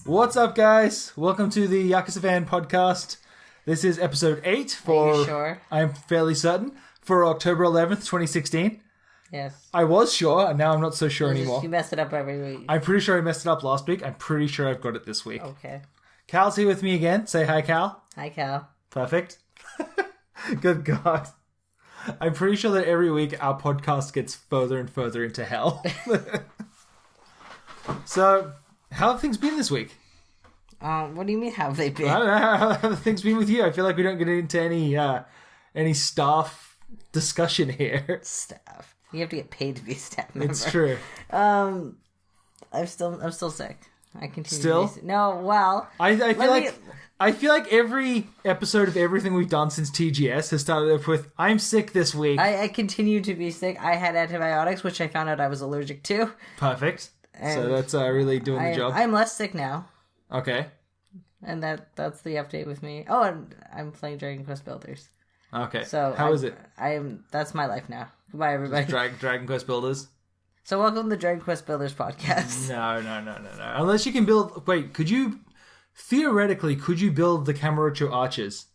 What's up, guys? Welcome to the Yakuza Fan Podcast. This is episode 8 for... Are you sure? I'm fairly certain. For October 11th, 2016. Yes. I was sure, and now I'm not so sure anymore. You mess it up every week. I'm pretty sure I messed it up last week. I'm pretty sure I've got it this week. Okay. Cal's here with me again. Say hi, Cal. Hi, Cal. Perfect. Good God. I'm pretty sure that every week our podcast gets further and further into hell. So, how have things been this week? What do you mean, how have they been? I don't know. How have things been with you? I feel like we don't get into any staff discussion here. Staff. You have to get paid to be a staff member. It's true. I'm still sick. I continue Still? to be sick. No, well... I feel like every episode of everything we've done since TGS has started off with, I'm sick this week. I continue to be sick. I had antibiotics, which I found out I was allergic to. Perfect. And so that's really doing the job. I'm less sick now. Okay. And that's the update with me. Oh, and I'm playing Dragon Quest Builders. Okay. So how is it? That's my life now. Goodbye, everybody. Dragon Quest Builders? So welcome to the Dragon Quest Builders podcast. No. Unless you can build... Wait, Theoretically, could you build the Kamurocho archers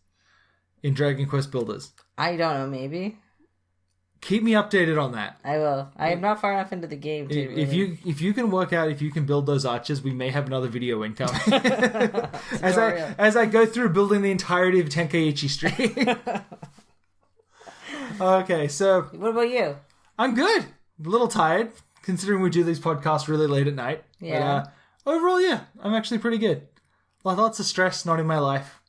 in Dragon Quest Builders? I don't know, maybe. Keep me updated on that. I will. I am not far enough into the game to If you can work out if you can build those archers, we may have another video incoming. as I go through building the entirety of Tenkaichi Street. Okay, so... What about you? I'm good. A little tired, considering we do these podcasts really late at night. Yeah. But, overall, yeah, I'm actually pretty good. Lots of stress not in my life.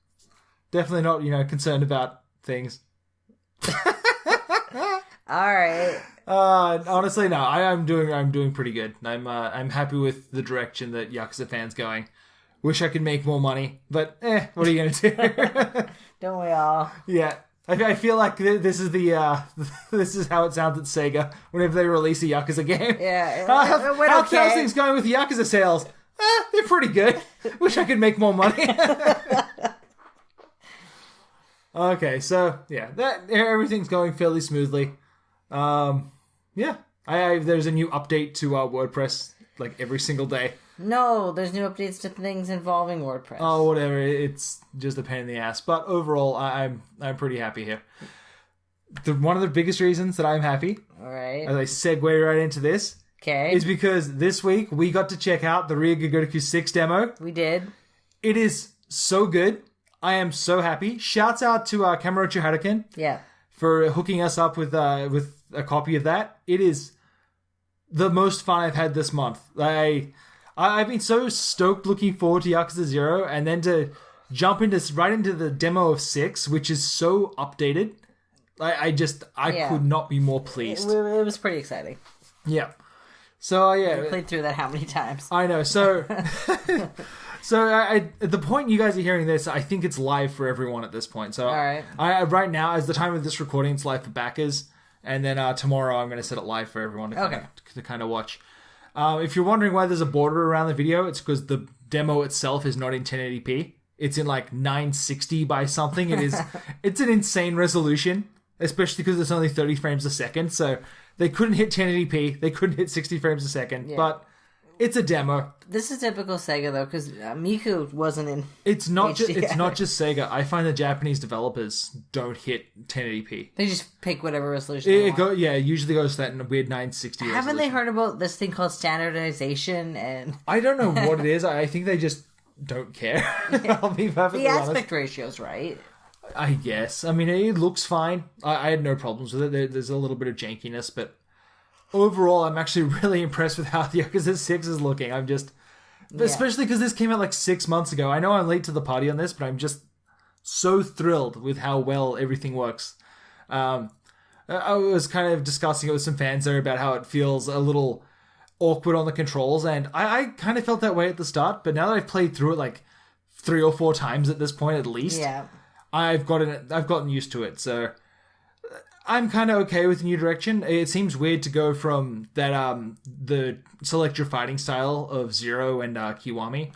Definitely not, concerned about things. Alright. Honestly, no, I'm doing pretty good. I'm happy with the direction that Yakuza Fan's going. Wish I could make more money, but what are you gonna do? Don't we all? Yeah. I feel like this is this is how it sounds at Sega whenever they release a Yakuza game. Yeah. How's things going with Yakuza sales? They're pretty good. Wish I could make more money. Okay, so yeah, everything's going fairly smoothly. Yeah, there's a new update to our WordPress like every single day. No, there's new updates to things involving WordPress. Oh, whatever. It's just a pain in the ass. But overall, I'm pretty happy here. One of the biggest reasons that I'm happy, all right, as I segue right into this, is because this week we got to check out the Ryu Ga Gotoku 6 demo. We did. It is so good. I am so happy. Shouts out to Kamurocho Harukin. Yeah. For hooking us up with a copy of that. It is the most fun I've had this month. I've been so stoked looking forward to Yakuza 0, and then to jump right into the demo of 6, which is so updated. I could not be more pleased. It was pretty exciting. Yeah. So, yeah. We played through that how many times? I know. So, at the point you guys are hearing this, I think it's live for everyone at this point. So, all right. Right now, as the time of this recording, it's live for backers. And then tomorrow, I'm going to set it live for everyone to kind of watch. If you're wondering why there's a border around the video, it's because the demo itself is not in 1080p. It's in like 960 by something. It's an insane resolution, especially because it's only 30 frames a second. So they couldn't hit 1080p. They couldn't hit 60 frames a second. Yeah. But it's a demo. This is typical Sega though, because Miku wasn't in. It's not just Sega. I find the Japanese developers don't hit 1080p. They just pick whatever resolution. It usually goes to that in a weird 960. Haven't resolution. they heard about this thing called standardization? And I don't know what it is. I think they just don't care. I'll be perfectly honest. The aspect ratio's right. I guess. I mean, it looks fine. I had no problems with it. There's a little bit of jankiness, but overall, I'm actually really impressed with how the Yakuza 6 is looking. I'm just... Especially because this came out like 6 months ago. I know I'm late to the party on this, but I'm just so thrilled with how well everything works. I was kind of discussing it with some fans there about how it feels a little awkward on the controls, and I kind of felt that way at the start, but now that I've played through it like 3 or 4 times at this point at least, I've gotten used to it, so I'm kind of okay with the new direction. It seems weird to go from that the select your fighting style of Zero and Kiwami,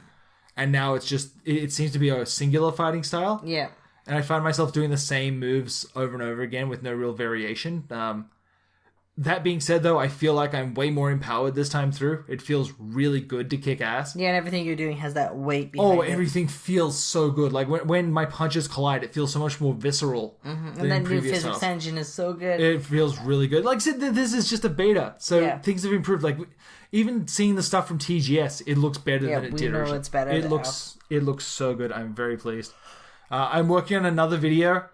and now it seems to be a singular fighting style. Yeah. And I find myself doing the same moves over and over again with no real variation. That being said, though, I feel like I'm way more empowered this time through. It feels really good to kick ass. Yeah, and everything you're doing has that weight behind it. Everything feels so good. Like, when my punches collide, it feels so much more visceral. And that new physics engine is so good. It feels really good. Like I said, this is just a beta, so things have improved. Like, even seeing the stuff from TGS, it looks better than it did. Yeah, we know it's better It looks so good. I'm very pleased. I'm working on another video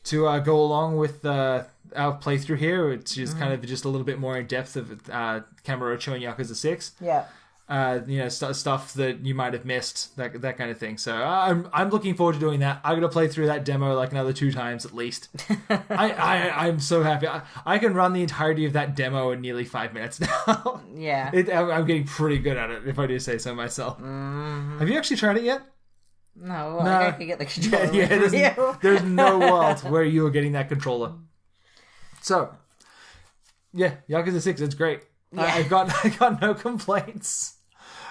to go along with our playthrough here, which is kind of just a little bit more in depth of Kamurocho and Yakuza 6. Yeah. Stuff that you might have missed, that kind of thing. So I'm looking forward to doing that. I'm gonna play through that demo like another 2 times at least. I'm so happy. I can run the entirety of that demo in nearly 5 minutes now. Yeah. I'm getting pretty good at it, if I do say so myself. Have you actually tried it yet? No, I could get the controller. There's no world where you are getting that controller. So, yeah, Yakuza 6, it's great. Yeah. I got no complaints.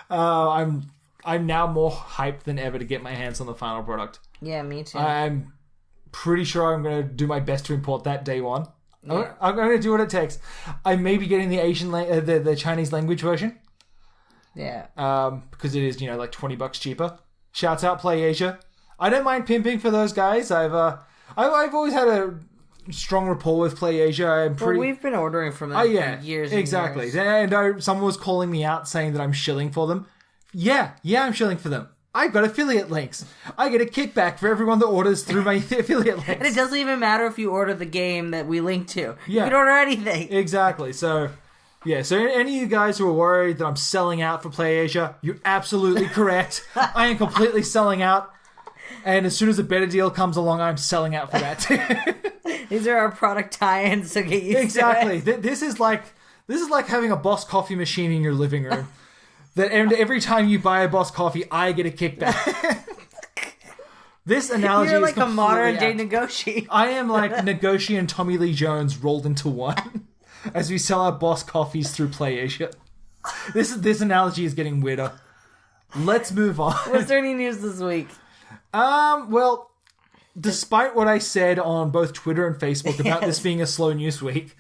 I'm now more hyped than ever to get my hands on the final product. Yeah, me too. I'm pretty sure I'm going to do my best to import that day one. Yeah. I'm going to do what it takes. I may be getting the the Chinese language version. Yeah. Because it is, like $20 cheaper. Shouts out Play Asia. I don't mind pimping for those guys. I've always had a strong rapport with Play Asia. We've been ordering from them for years and exactly. years. And someone was calling me out saying that I'm shilling for them. Yeah, I'm shilling for them. I've got affiliate links. I get a kickback for everyone that orders through my affiliate links. And it doesn't even matter if you order the game that we link to. Yeah. You can order anything. Exactly. So, so any of you guys who are worried that I'm selling out for Play Asia, you're absolutely correct. I am completely selling out. And as soon as a better deal comes along, I'm selling out for that too. These are our product tie-ins, so get used to it. This is like having a Boss coffee machine in your living room. And every time you buy a Boss coffee, I get a kickback. This analogy You're like is a modern day Nagoshi. I am like Nagoshi and Tommy Lee Jones rolled into one as we sell our Boss coffees through Play Asia. This analogy is getting weirder. Let's move on. Was there any news this week? Well, despite what I said on both Twitter and Facebook about this being a slow news week,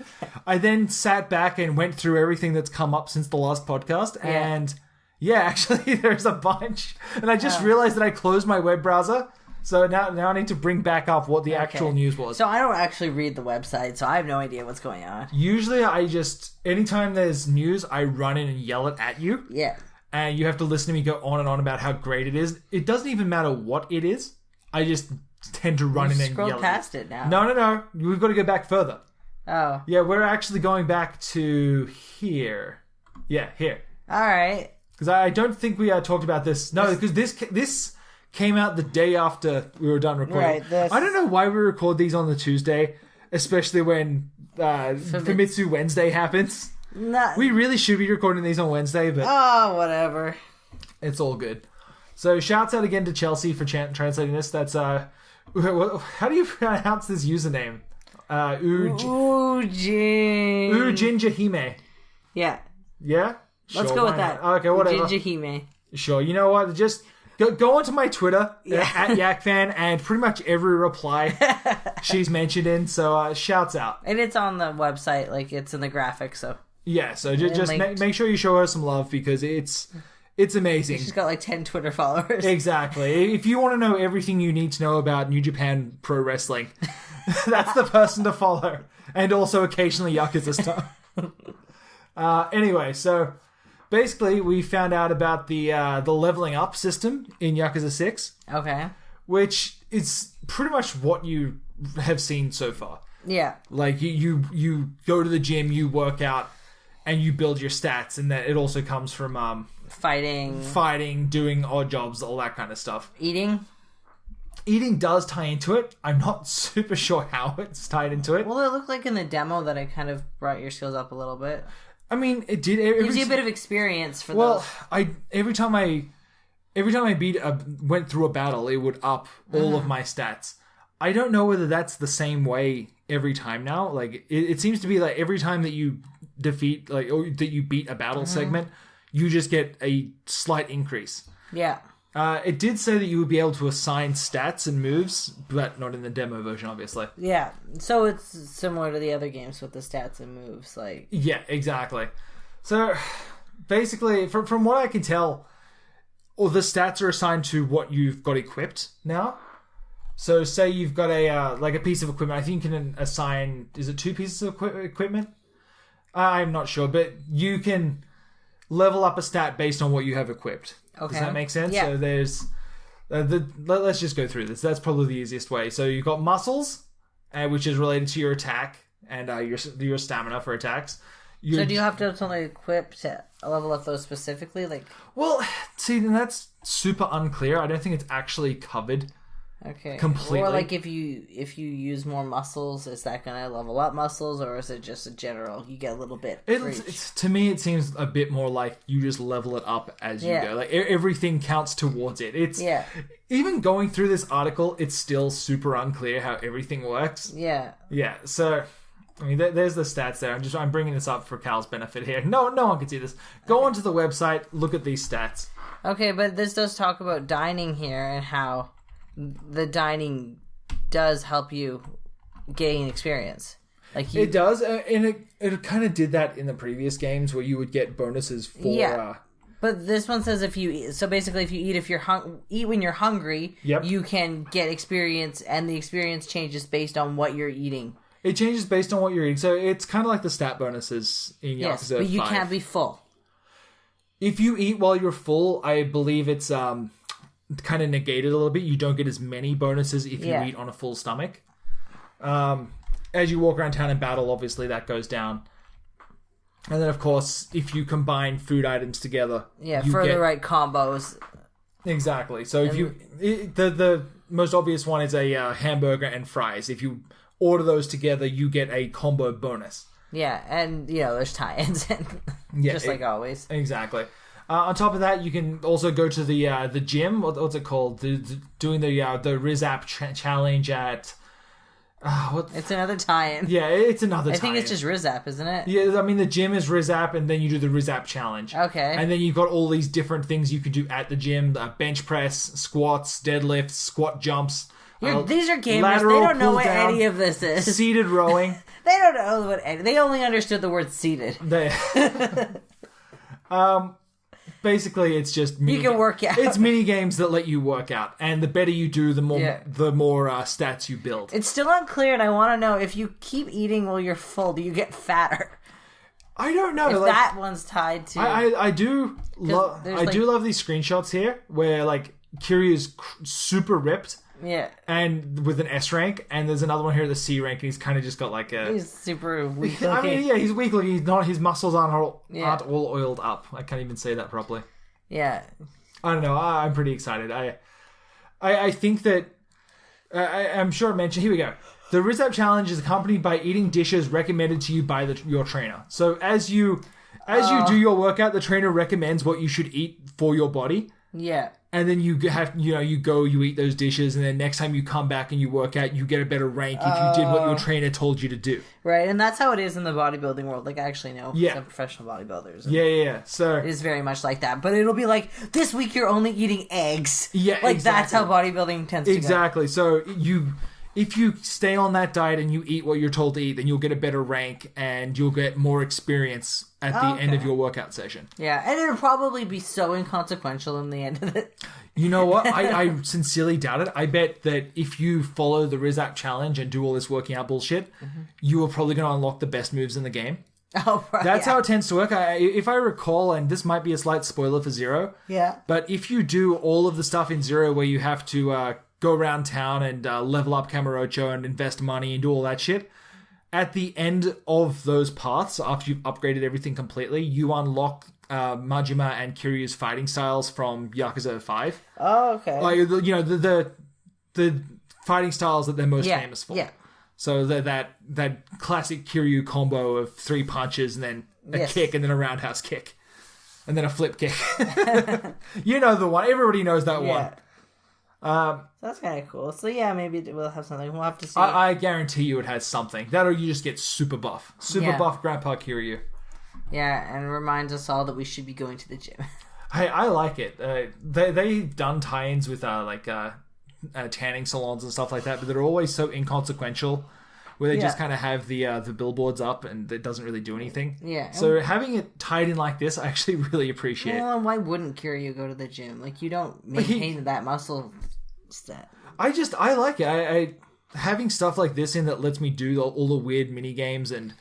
I then sat back and went through everything that's come up since the last podcast, and actually there's a bunch. And I just realized that I closed my web browser, so now I need to bring back up what the actual news was. So I don't actually read the website, so I have no idea what's going on. Usually anytime there's news, I run in and yell it at you. Yeah. And you have to listen to me go on and on about how great it is. It doesn't even matter what it is. I just tend to run in and yell. Scroll past it now. No. We've got to go back further. Oh. Yeah, we're actually going back to here. Yeah, here. All right. Because I don't think we talked about this. No, because this came out the day after we were done recording. Right. I don't know why we record these on the Tuesday, especially when Famitsu Wednesday happens. We really should be recording these on Wednesday, but... Oh, whatever. It's all good. So, shouts out again to Chelsea for translating this. That's, how do you pronounce this username? Ujinjahime. Yeah. Yeah? Let's go with that. Okay, whatever. Ujinjahime. Sure. You know what? Just go onto my Twitter, at YakFan, and pretty much every reply she's mentioned in, so shouts out. And it's on the website, like, it's in the graphics, so... Yeah, so just make sure you show her some love because it's amazing. She's got like 10 Twitter followers. Exactly. If you want to know everything you need to know about New Japan Pro Wrestling, that's the person to follow. And also occasionally Yakuza stuff. Anyway, so basically we found out about the leveling up system in Yakuza 6. Okay. Which is pretty much what you have seen so far. Yeah. Like you go to the gym, you work out, and you build your stats, and that it also comes from fighting, doing odd jobs, all that kind of stuff. Eating does tie into it. I'm not super sure how it's tied into it. Well, it looked like in the demo that it kind of brought your skills up a little bit. I mean, it did. Gives you a bit of experience for those. Well, every time I went through a battle, it would up all of my stats. I don't know whether that's the same way every time now. Like, it seems to be like every time that you defeat, like, or that you beat a battle segment, you just get a slight increase. Yeah. It did say that you would be able to assign stats and moves, but not in the demo version, obviously. Yeah, so it's similar to the other games with the stats and moves, like... Yeah, exactly. So, basically, from what I can tell, all the stats are assigned to what you've got equipped now. So, say you've got a piece of equipment. I think you can assign... Is it 2 pieces of equipment? I'm not sure, but you can level up a stat based on what you have equipped. Okay. Does that make sense? Yeah. So there's... let's just go through this. That's probably the easiest way. So you've got muscles, which is related to your attack and your stamina for attacks. So do you have to only equip to level up those specifically? Like, well, see, then that's super unclear. I don't think it's actually covered. Okay. Completely. Or like if you use more muscles, is that going to level up muscles, or is it just a general? You get a little bit. To me, it seems a bit more like you just level it up as you go. Like everything counts towards it. It's even going through this article, it's still super unclear how everything works. Yeah. Yeah. So, I mean, there's the stats there. I'm bringing this up for Cal's benefit here. No one can see this. Go onto the website, look at these stats. Okay, but this does talk about dining here and how the dining does help you gain experience. Like it does, and it kind of did that in the previous games where you would get bonuses for. Yeah. But this one says if you eat, so basically if you eat eat when you're hungry, you can get experience, and the experience changes based on what you're eating. It changes based on what you're eating, so it's kind of like the stat bonuses in Yakuza 5. But you can't be full. If you eat while you're full, I believe it's kind of negated a little bit. You don't get as many bonuses if you eat on a full stomach. As you walk around town and battle, obviously that goes down. And then, of course, if you combine food items together, for the right combos. Exactly. So the most obvious one is a hamburger and fries. If you order those together, you get a combo bonus. Yeah, and there's tie-ins, just like always. Exactly. On top of that, you can also go to the gym. What's it called? Doing the Rizap challenge at. It's another tie-in. Yeah, it's another tie-in. I think it's just Rizap, isn't it? Yeah, I mean, the gym is Rizap, and then you do the Rizap challenge. Okay. And then you've got all these different things you can do at the gym. Bench press, squats, deadlifts, squat jumps. These are gamers. They don't know what any of this is. Seated rowing. They don't know what they only understood the word seated. Basically, it's just you can work out. It's mini games that let you work out, and the better you do, the more stats you build. It's still unclear, and I want to know if you keep eating while you're full, do you get fatter? I don't know. If that one's tied to. I do love these screenshots here where like Kiryu's super ripped. Yeah. And with an S rank, and there's another one here at the C rank, and he's kind of just got like a... He's super weak looking. I mean, yeah, he's weak looking. He's not, his muscles aren't all oiled up. I can't even say that properly. Yeah. I don't know. I'm pretty excited. I think that... I'm sure I mentioned... Here we go. The Rizap Challenge is accompanied by eating dishes recommended to you by your trainer. So as you do your workout, the trainer recommends what you should eat for your body. Yeah. And then you eat those dishes, and then next time you come back and you work out, you get a better rank if you did what your trainer told you to do. Right, and that's how it is in the bodybuilding world. Like, I actually know some professional bodybuilders. Yeah. So it is very much like that. But it'll be like, this week you're only eating eggs. Yeah, like, that's how bodybuilding tends to go. Exactly. So if you stay on that diet and you eat what you're told to eat, then you'll get a better rank and you'll get more experience at the end of your workout session. Yeah, and it'll probably be so inconsequential in the end of it. You know what? I sincerely doubt it. I bet that if you follow the Rizap challenge and do all this working out bullshit, you are probably going to unlock the best moves in the game. Oh, right. That's how it tends to work. If I recall, and this might be a slight spoiler for Zero, but if you do all of the stuff in Zero where you have to go around town and level up Kamurocho and invest money and do all that shit, at the end of those paths, after you've upgraded everything completely, you unlock Majima and Kiryu's fighting styles from Yakuza 5. Oh, okay. Like, the fighting styles that they're most famous for. Yeah. So that classic Kiryu combo of 3 punches and then a kick and then a roundhouse kick. And then a flip kick. You know the one. Everybody knows that one. So that's kind of cool. So yeah, maybe we'll have something. We'll have to see. I guarantee you it has something. That or you just get super buff. Super buff Grandpa Kiryu. Yeah, and reminds us all that we should be going to the gym. I like it. They've done tie-ins with tanning salons and stuff like that, but they're always so inconsequential, where they just kind of have the billboards up and it doesn't really do anything. Yeah. So having it tied in like this, I actually really appreciate. Well, why wouldn't Kiryu go to the gym? Like, you don't maintain that muscle set. I like it. I having stuff like this in that lets me do all the weird mini games and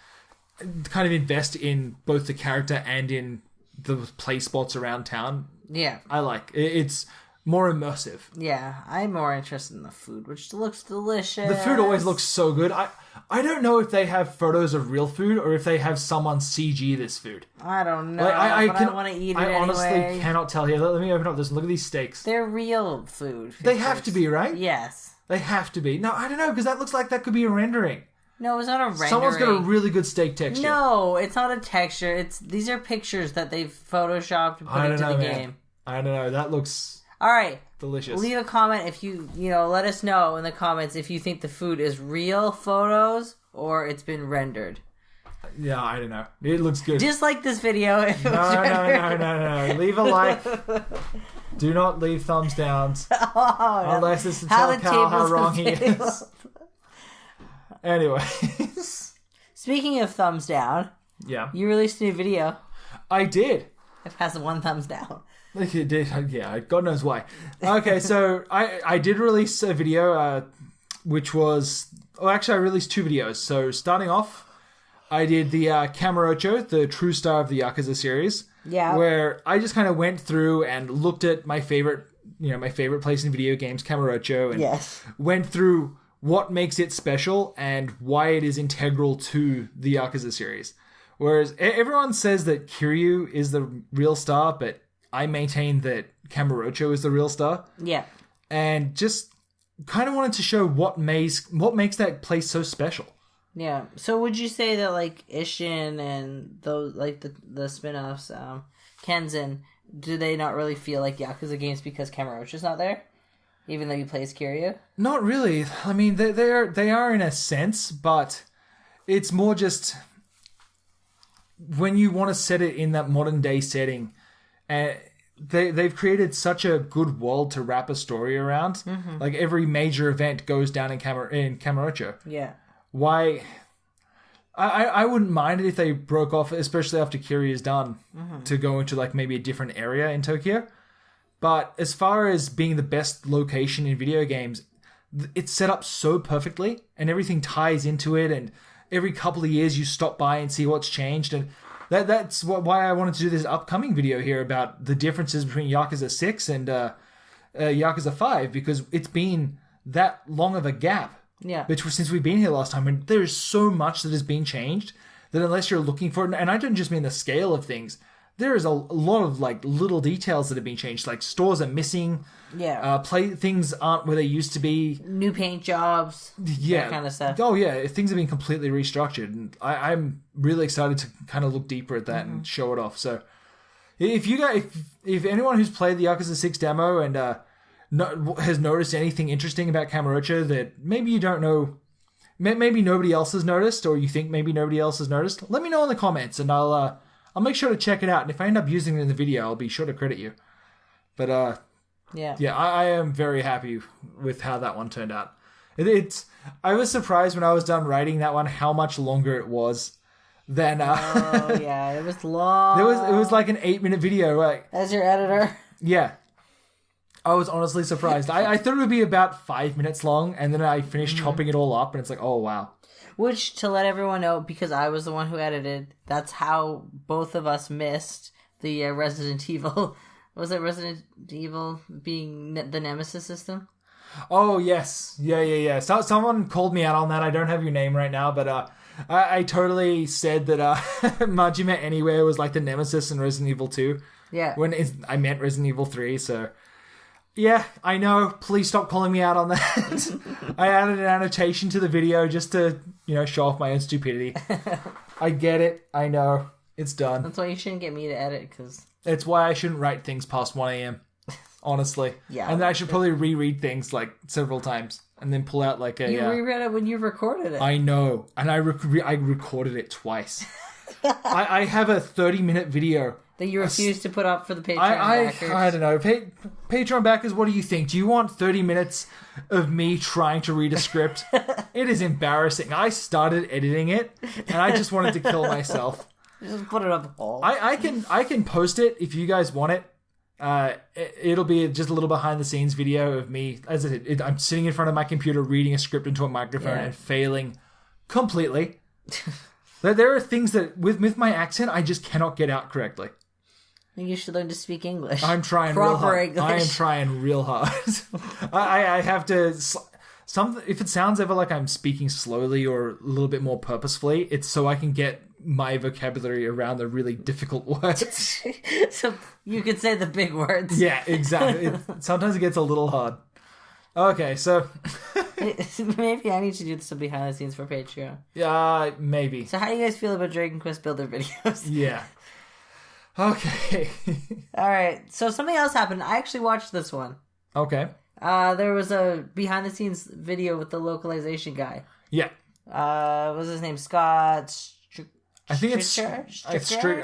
kind of invest in both the character and in the play spots around town. Yeah. I like it. It's more immersive. Yeah, I'm more interested in the food, which looks delicious. The food always looks so good. I don't know if they have photos of real food or if they have someone CG this food. I don't know, but I want to eat it anyway. I honestly cannot tell here. Let me open up this and look at these steaks. They're real food. They have to be, right? Yes. They have to be. No, I don't know, because that looks like that could be a rendering. No, it's not a rendering. Someone's got a really good steak texture. No, it's not a texture. These are pictures that they've photoshopped and put into the game. I don't know. That looks all right. Delicious. Leave a comment if you let us know in the comments if you think the food is real photos or it's been rendered. Yeah, I don't know. It looks good. Dislike this video if it was rendered. No. Leave a like. Do not leave thumbs downs. Unless it's to tell Cal how wrong he is. Anyways. Speaking of thumbs down. Yeah. You released a new video. I did. It has 1 thumbs down. It did. Yeah, God knows why. Okay, so I did release a video, which was... Oh, actually, I released 2 videos. So starting off, I did the Kamurocho, the true star of the Yakuza series. Yeah. Where I just kind of went through and looked at my favorite place in video games, Kamurocho, and went through what makes it special and why it is integral to the Yakuza series. Whereas everyone says that Kiryu is the real star, but I maintain that Kamurocho is the real star. Yeah. And just kind of wanted to show what makes that place so special. Yeah. So would you say that like Ishin and those like the spin-offs, Kenzan, do they not really feel like Yakuza games because Kamurocho's not there? Even though you play as Kiryu? Not really. I mean, they are in a sense, but it's more just when you want to set it in that modern day setting, they've created such a good world to wrap a story around. Mm-hmm. Like every major event goes down in Kamurocho. Yeah. Why? I wouldn't mind it if they broke off, especially after Kiryu is done, to go into like maybe a different area in Tokyo. But as far as being the best location in video games, it's set up so perfectly and everything ties into it. And every couple of years you stop by and see what's changed. And that's why I wanted to do this upcoming video here about the differences between Yakuza 6 and Yakuza 5, because it's been that long of a gap. Yeah. Since we've been here last time, and there is so much that has been changed that unless you're looking for it, and I don't just mean the scale of things, there is a lot of like little details that have been changed. Like stores are missing. Yeah. Things aren't where they used to be. New paint jobs. Yeah. That kind of stuff. Oh yeah, things have been completely restructured, and I'm really excited to kind of look deeper at that and show it off. So, if anyone who's played the Yakuza 6 demo and has noticed anything interesting about Kamurocho that maybe you don't know, maybe nobody else has noticed, or you think maybe nobody else has noticed, let me know in the comments, and I'll make sure to check it out. And if I end up using it in the video, I'll be sure to credit you. But I am very happy with how that one turned out. I was surprised when I was done writing that one how much longer it was than. Oh yeah, it was long. It was like an 8-minute video, right? As your editor. Yeah. I was honestly surprised. I thought it would be about 5 minutes long, and then I finished chopping it all up, and it's like, oh, wow. Which, to let everyone know, because I was the one who edited, that's how both of us missed the Resident Evil. Was it Resident Evil being the Nemesis system? Oh, yes. Yeah. So, someone called me out on that. I don't have your name right now, but I totally said that Majima Anywhere was like the Nemesis in Resident Evil 2. Yeah. When I meant Resident Evil 3, so... Yeah, I know. Please stop calling me out on that. I added an annotation to the video just to, show off my own stupidity. I get it. I know. It's done. That's why you shouldn't get me to edit, because... It's why I shouldn't write things past 1 a.m. Honestly. Yeah. And then I should probably reread things, like, several times. And then pull out, like, a... You reread it when you recorded it. I know. And I recorded it twice. I have a 30-minute video that you refuse to put up for the Patreon backers. I don't know. Patreon backers, what do you think? Do you want 30 minutes of me trying to read a script? It is embarrassing. I started editing it, and I just wanted to kill myself. Just put it up whole. I can post it if you guys want it. It'll be just a little behind the scenes video of me. As I said, I'm sitting in front of my computer reading a script into a microphone and failing completely. There are things that with my accent I just cannot get out correctly. You should learn to speak English. I'm trying Proper real hard. English. I am trying real hard. I have to. If it sounds ever like I'm speaking slowly or a little bit more purposefully, it's so I can get my vocabulary around the really difficult words. So you could say the big words. Yeah, exactly. Sometimes it gets a little hard. Okay, so maybe I need to do some behind the scenes for Patreon. Yeah, maybe. So how do you guys feel about Dragon Quest Builder videos? Yeah. Okay. All right. So something else happened. I actually watched this one. Okay. There was a behind the scenes video with the localization guy. Yeah. What was his name? Scott. I think it's Strichart?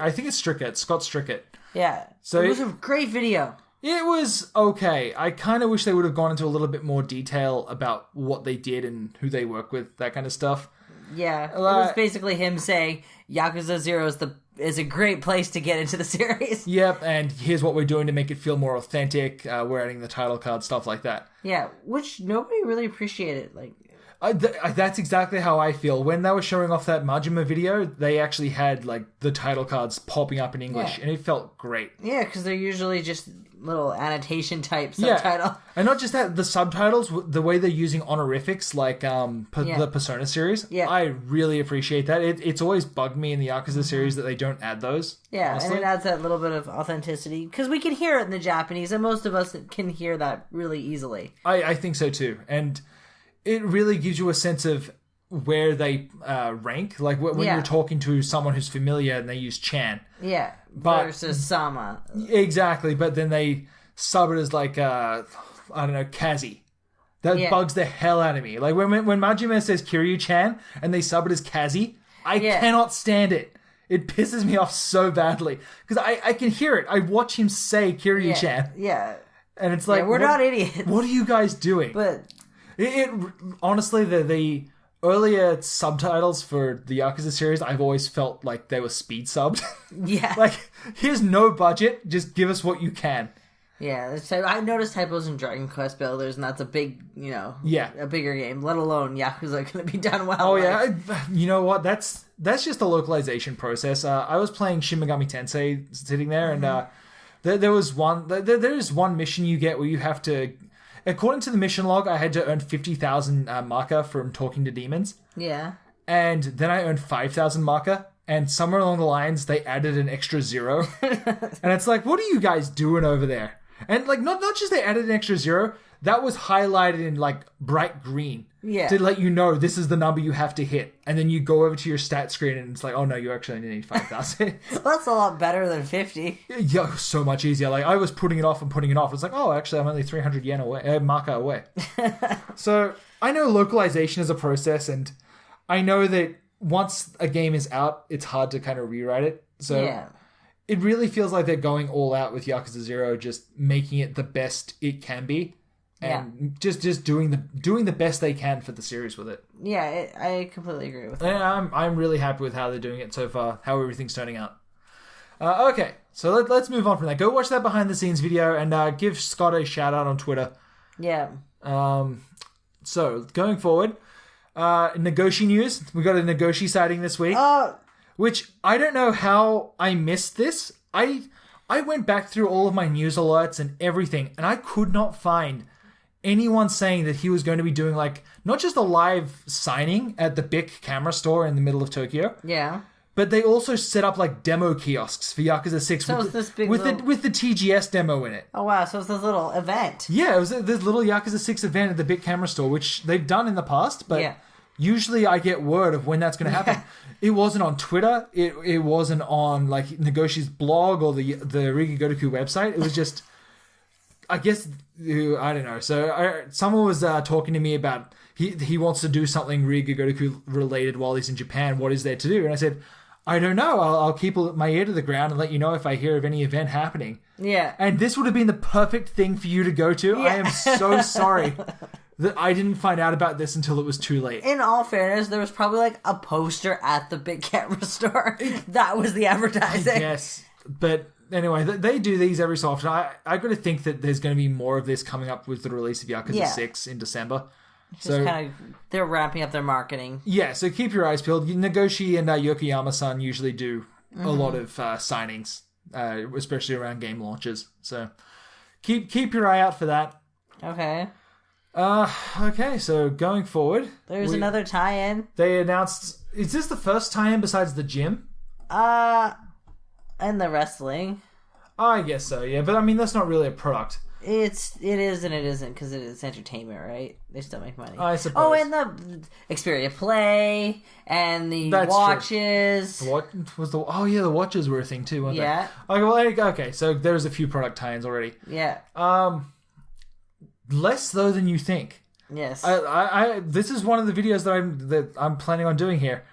I think it's Strichart. Scott Strichart. Yeah. So it was a great video. It was okay. I kind of wish they would have gone into a little bit more detail about what they did and who they work with, that kind of stuff. Yeah. It was basically him saying Yakuza 0 is a great place to get into the series. Yep, and here's what we're doing to make it feel more authentic. We're adding the title card, stuff like that. Yeah, which nobody really appreciated. Like, that's exactly how I feel. When they were showing off that Majima video, they actually had like the title cards popping up in English, and it felt great. Yeah, because they're usually just little annotation type subtitle. Yeah. And not just that, the subtitles, the way they're using honorifics like the Persona series, I really appreciate that. It's always bugged me in the Yakuza series that they don't add those. Yeah, honestly. and it adds that little bit of authenticity, because we can hear it in the Japanese, and most of us can hear that really easily. I think so too, and it really gives you a sense of where they rank, like when you're talking to someone who's familiar and they use Chan. Yeah, versus Sama. Exactly, but then they sub it as like, I don't know, Kazi. That bugs the hell out of me. Like when Majima says Kiryu-chan and they sub it as Kazi, I cannot stand it. It pisses me off so badly. Because I can hear it. I watch him say Kiryu-chan. Yeah. And it's like, we're not idiots. What are you guys doing? But it honestly, the earlier subtitles for the Yakuza series, I've always felt like they were speed subbed. Yeah. Like, here's no budget, just give us what you can. Yeah, I noticed typos in Dragon Quest Builders, and that's a big, a bigger game, let alone Yakuza going to be done well. Oh, yeah. You know what? That's just the localization process. I was playing Shin Megami Tensei sitting there, and there's one mission you get where you have to... According to the mission log, I had to earn 50,000 marker from talking to demons. Yeah. And then I earned 5,000 marker. And somewhere along the lines, they added an extra 0. And it's like, what are you guys doing over there? And like, not just they added an extra 0, that was highlighted in like bright green. Yeah. To let you know this is the number you have to hit. And then you go over to your stat screen and it's like, oh no, you actually only need 5,000. Well, that's a lot better than 50. Yeah, so much easier. Like, I was putting it off and putting it off. It's like, oh, actually, I'm only 300 yen away, marker away. So, I know localization is a process, and I know that once a game is out, it's hard to kind of rewrite it. So, it really feels like they're going all out with Yakuza 0, just making it the best it can be. And just doing the best they can for the series with it. Yeah, I completely agree with that. And I'm really happy with how they're doing it so far, how everything's turning out. Okay, so let's move on from that. Go watch that behind the scenes video and give Scott a shout out on Twitter. Yeah. So going forward, Nagoshi news. We got a Nagoshi sighting this week, which I don't know how I missed this. I went back through all of my news alerts and everything, and I could not find anyone saying that he was going to be doing, like, not just a live signing at the BIC camera store in the middle of Tokyo. Yeah. But they also set up, like, demo kiosks for Yakuza 6 so with, this big with the TGS demo in it. Oh, wow. So it's this little event. Yeah, it was this little Yakuza 6 event at the BIC camera store, which they've done in the past, but usually I get word of when that's going to happen. It wasn't on Twitter. It wasn't on, like, Nagoshi's blog or the Ryu Ga Gotoku website. It was just... I guess, I don't know. So someone was talking to me about he wants to do something Ryu Ga Gotoku related while he's in Japan. What is there to do? And I said, I don't know. I'll keep my ear to the ground and let you know if I hear of any event happening. Yeah. And this would have been the perfect thing for you to go to. Yeah. I am so sorry that I didn't find out about this until it was too late. In all fairness, there was probably like a poster at the big camera store. That was the advertising. Yes. But anyway, they do these every so often. I got to think that there's going to be more of this coming up with the release of Yakuza 6 in December. Just kind of, they're ramping up their marketing. Yeah, so keep your eyes peeled. Nagoshi and Yokoyama-san usually do a lot of signings, especially around game launches. So keep your eye out for that. Okay. Okay, so going forward... There's another tie-in. They announced... Is this the first tie-in besides the gym? And the wrestling. I guess so, yeah. But I mean, that's not really a product. It is and it isn't because it's entertainment, right? They still make money. I suppose. Oh, and the Xperia Play and the watches. True. What was the? Oh yeah, the watches were a thing too, weren't they? Yeah. Okay, so there's a few product tie-ins already. Yeah. Less though than you think. Yes. I this is one of the videos that I'm planning on doing here.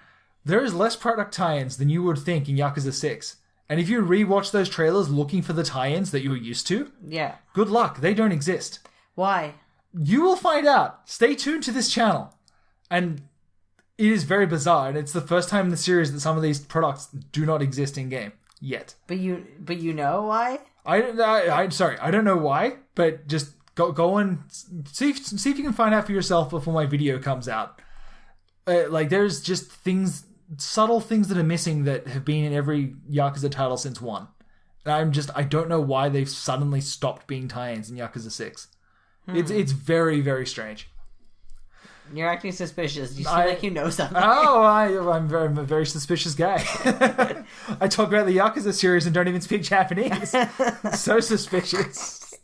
There is less product tie-ins than you would think in Yakuza 6. And if you rewatch those trailers looking for the tie-ins that you're used to, yeah, good luck. They don't exist. Why? You will find out. Stay tuned to this channel. And it is very bizarre. And it's the first time in the series that some of these products do not exist in-game. Yet. But you know why? I'm sorry. I don't know why. But just go and see if you can find out for yourself before my video comes out. There's just subtle things that are missing that have been in every Yakuza title since 1. And I don't know why they've suddenly stopped being tie-ins in Yakuza 6. It's very, very strange. You're acting suspicious. You seem like you know something. Oh, I'm a very suspicious guy. I talk about the Yakuza series and don't even speak Japanese. So suspicious.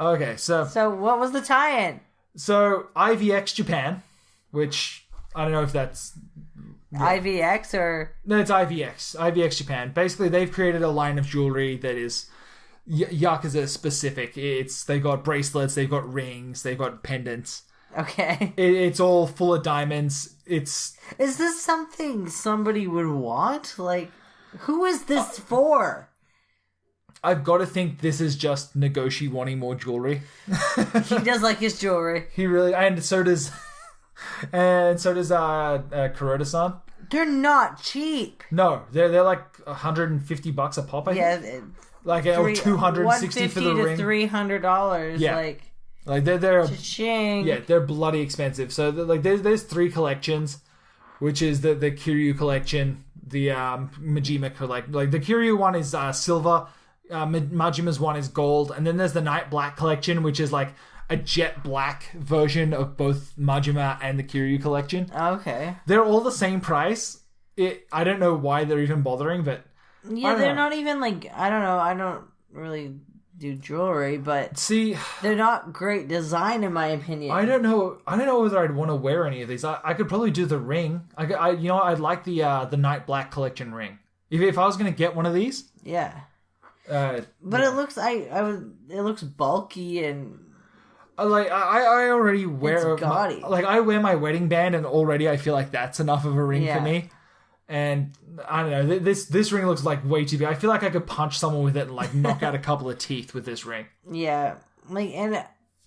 Okay, so what was the tie-in? So IVX Japan, which... I don't know if that's... Yeah. IVX or... No, it's IVX. IVX Japan. Basically, they've created a line of jewelry that is Yakuza specific. They've got bracelets, they've got rings, they've got pendants. Okay. It's all full of diamonds. Is this something somebody would want? Like, who is this for? I've got to think this is just Nagoshi wanting more jewelry. He does like his jewelry. He really... And so does... And so does Kuroda-san. They're not cheap. No, they're like $150 a pop. I think. Like $260 for the ring. $300. Yeah, like they're cha-ching. Yeah, they're bloody expensive. So there's 3 collections, which is the Kiryu collection, the Majima collection. Like the Kiryu one is silver, Majima's one is gold, and then there's the Night Black collection, which is like a jet black version of both Majima and the Kiryu collection. Okay. They're all the same price. I don't know why they're even bothering, but... Yeah, they're not even like... I don't know. I don't really do jewelry, but... See... They're not great design, in my opinion. I don't know whether I'd want to wear any of these. I could probably do the ring. I'd like the Night Black collection ring. If I was going to get one of these... Yeah. But yeah. It looks... It looks bulky and... Like, I already wear... It's gaudy. I wear my wedding band, and already I feel like that's enough of a ring for me. And, I don't know, this ring looks like way too big. I feel like I could punch someone with it and, like, knock out a couple of teeth with this ring. Yeah. And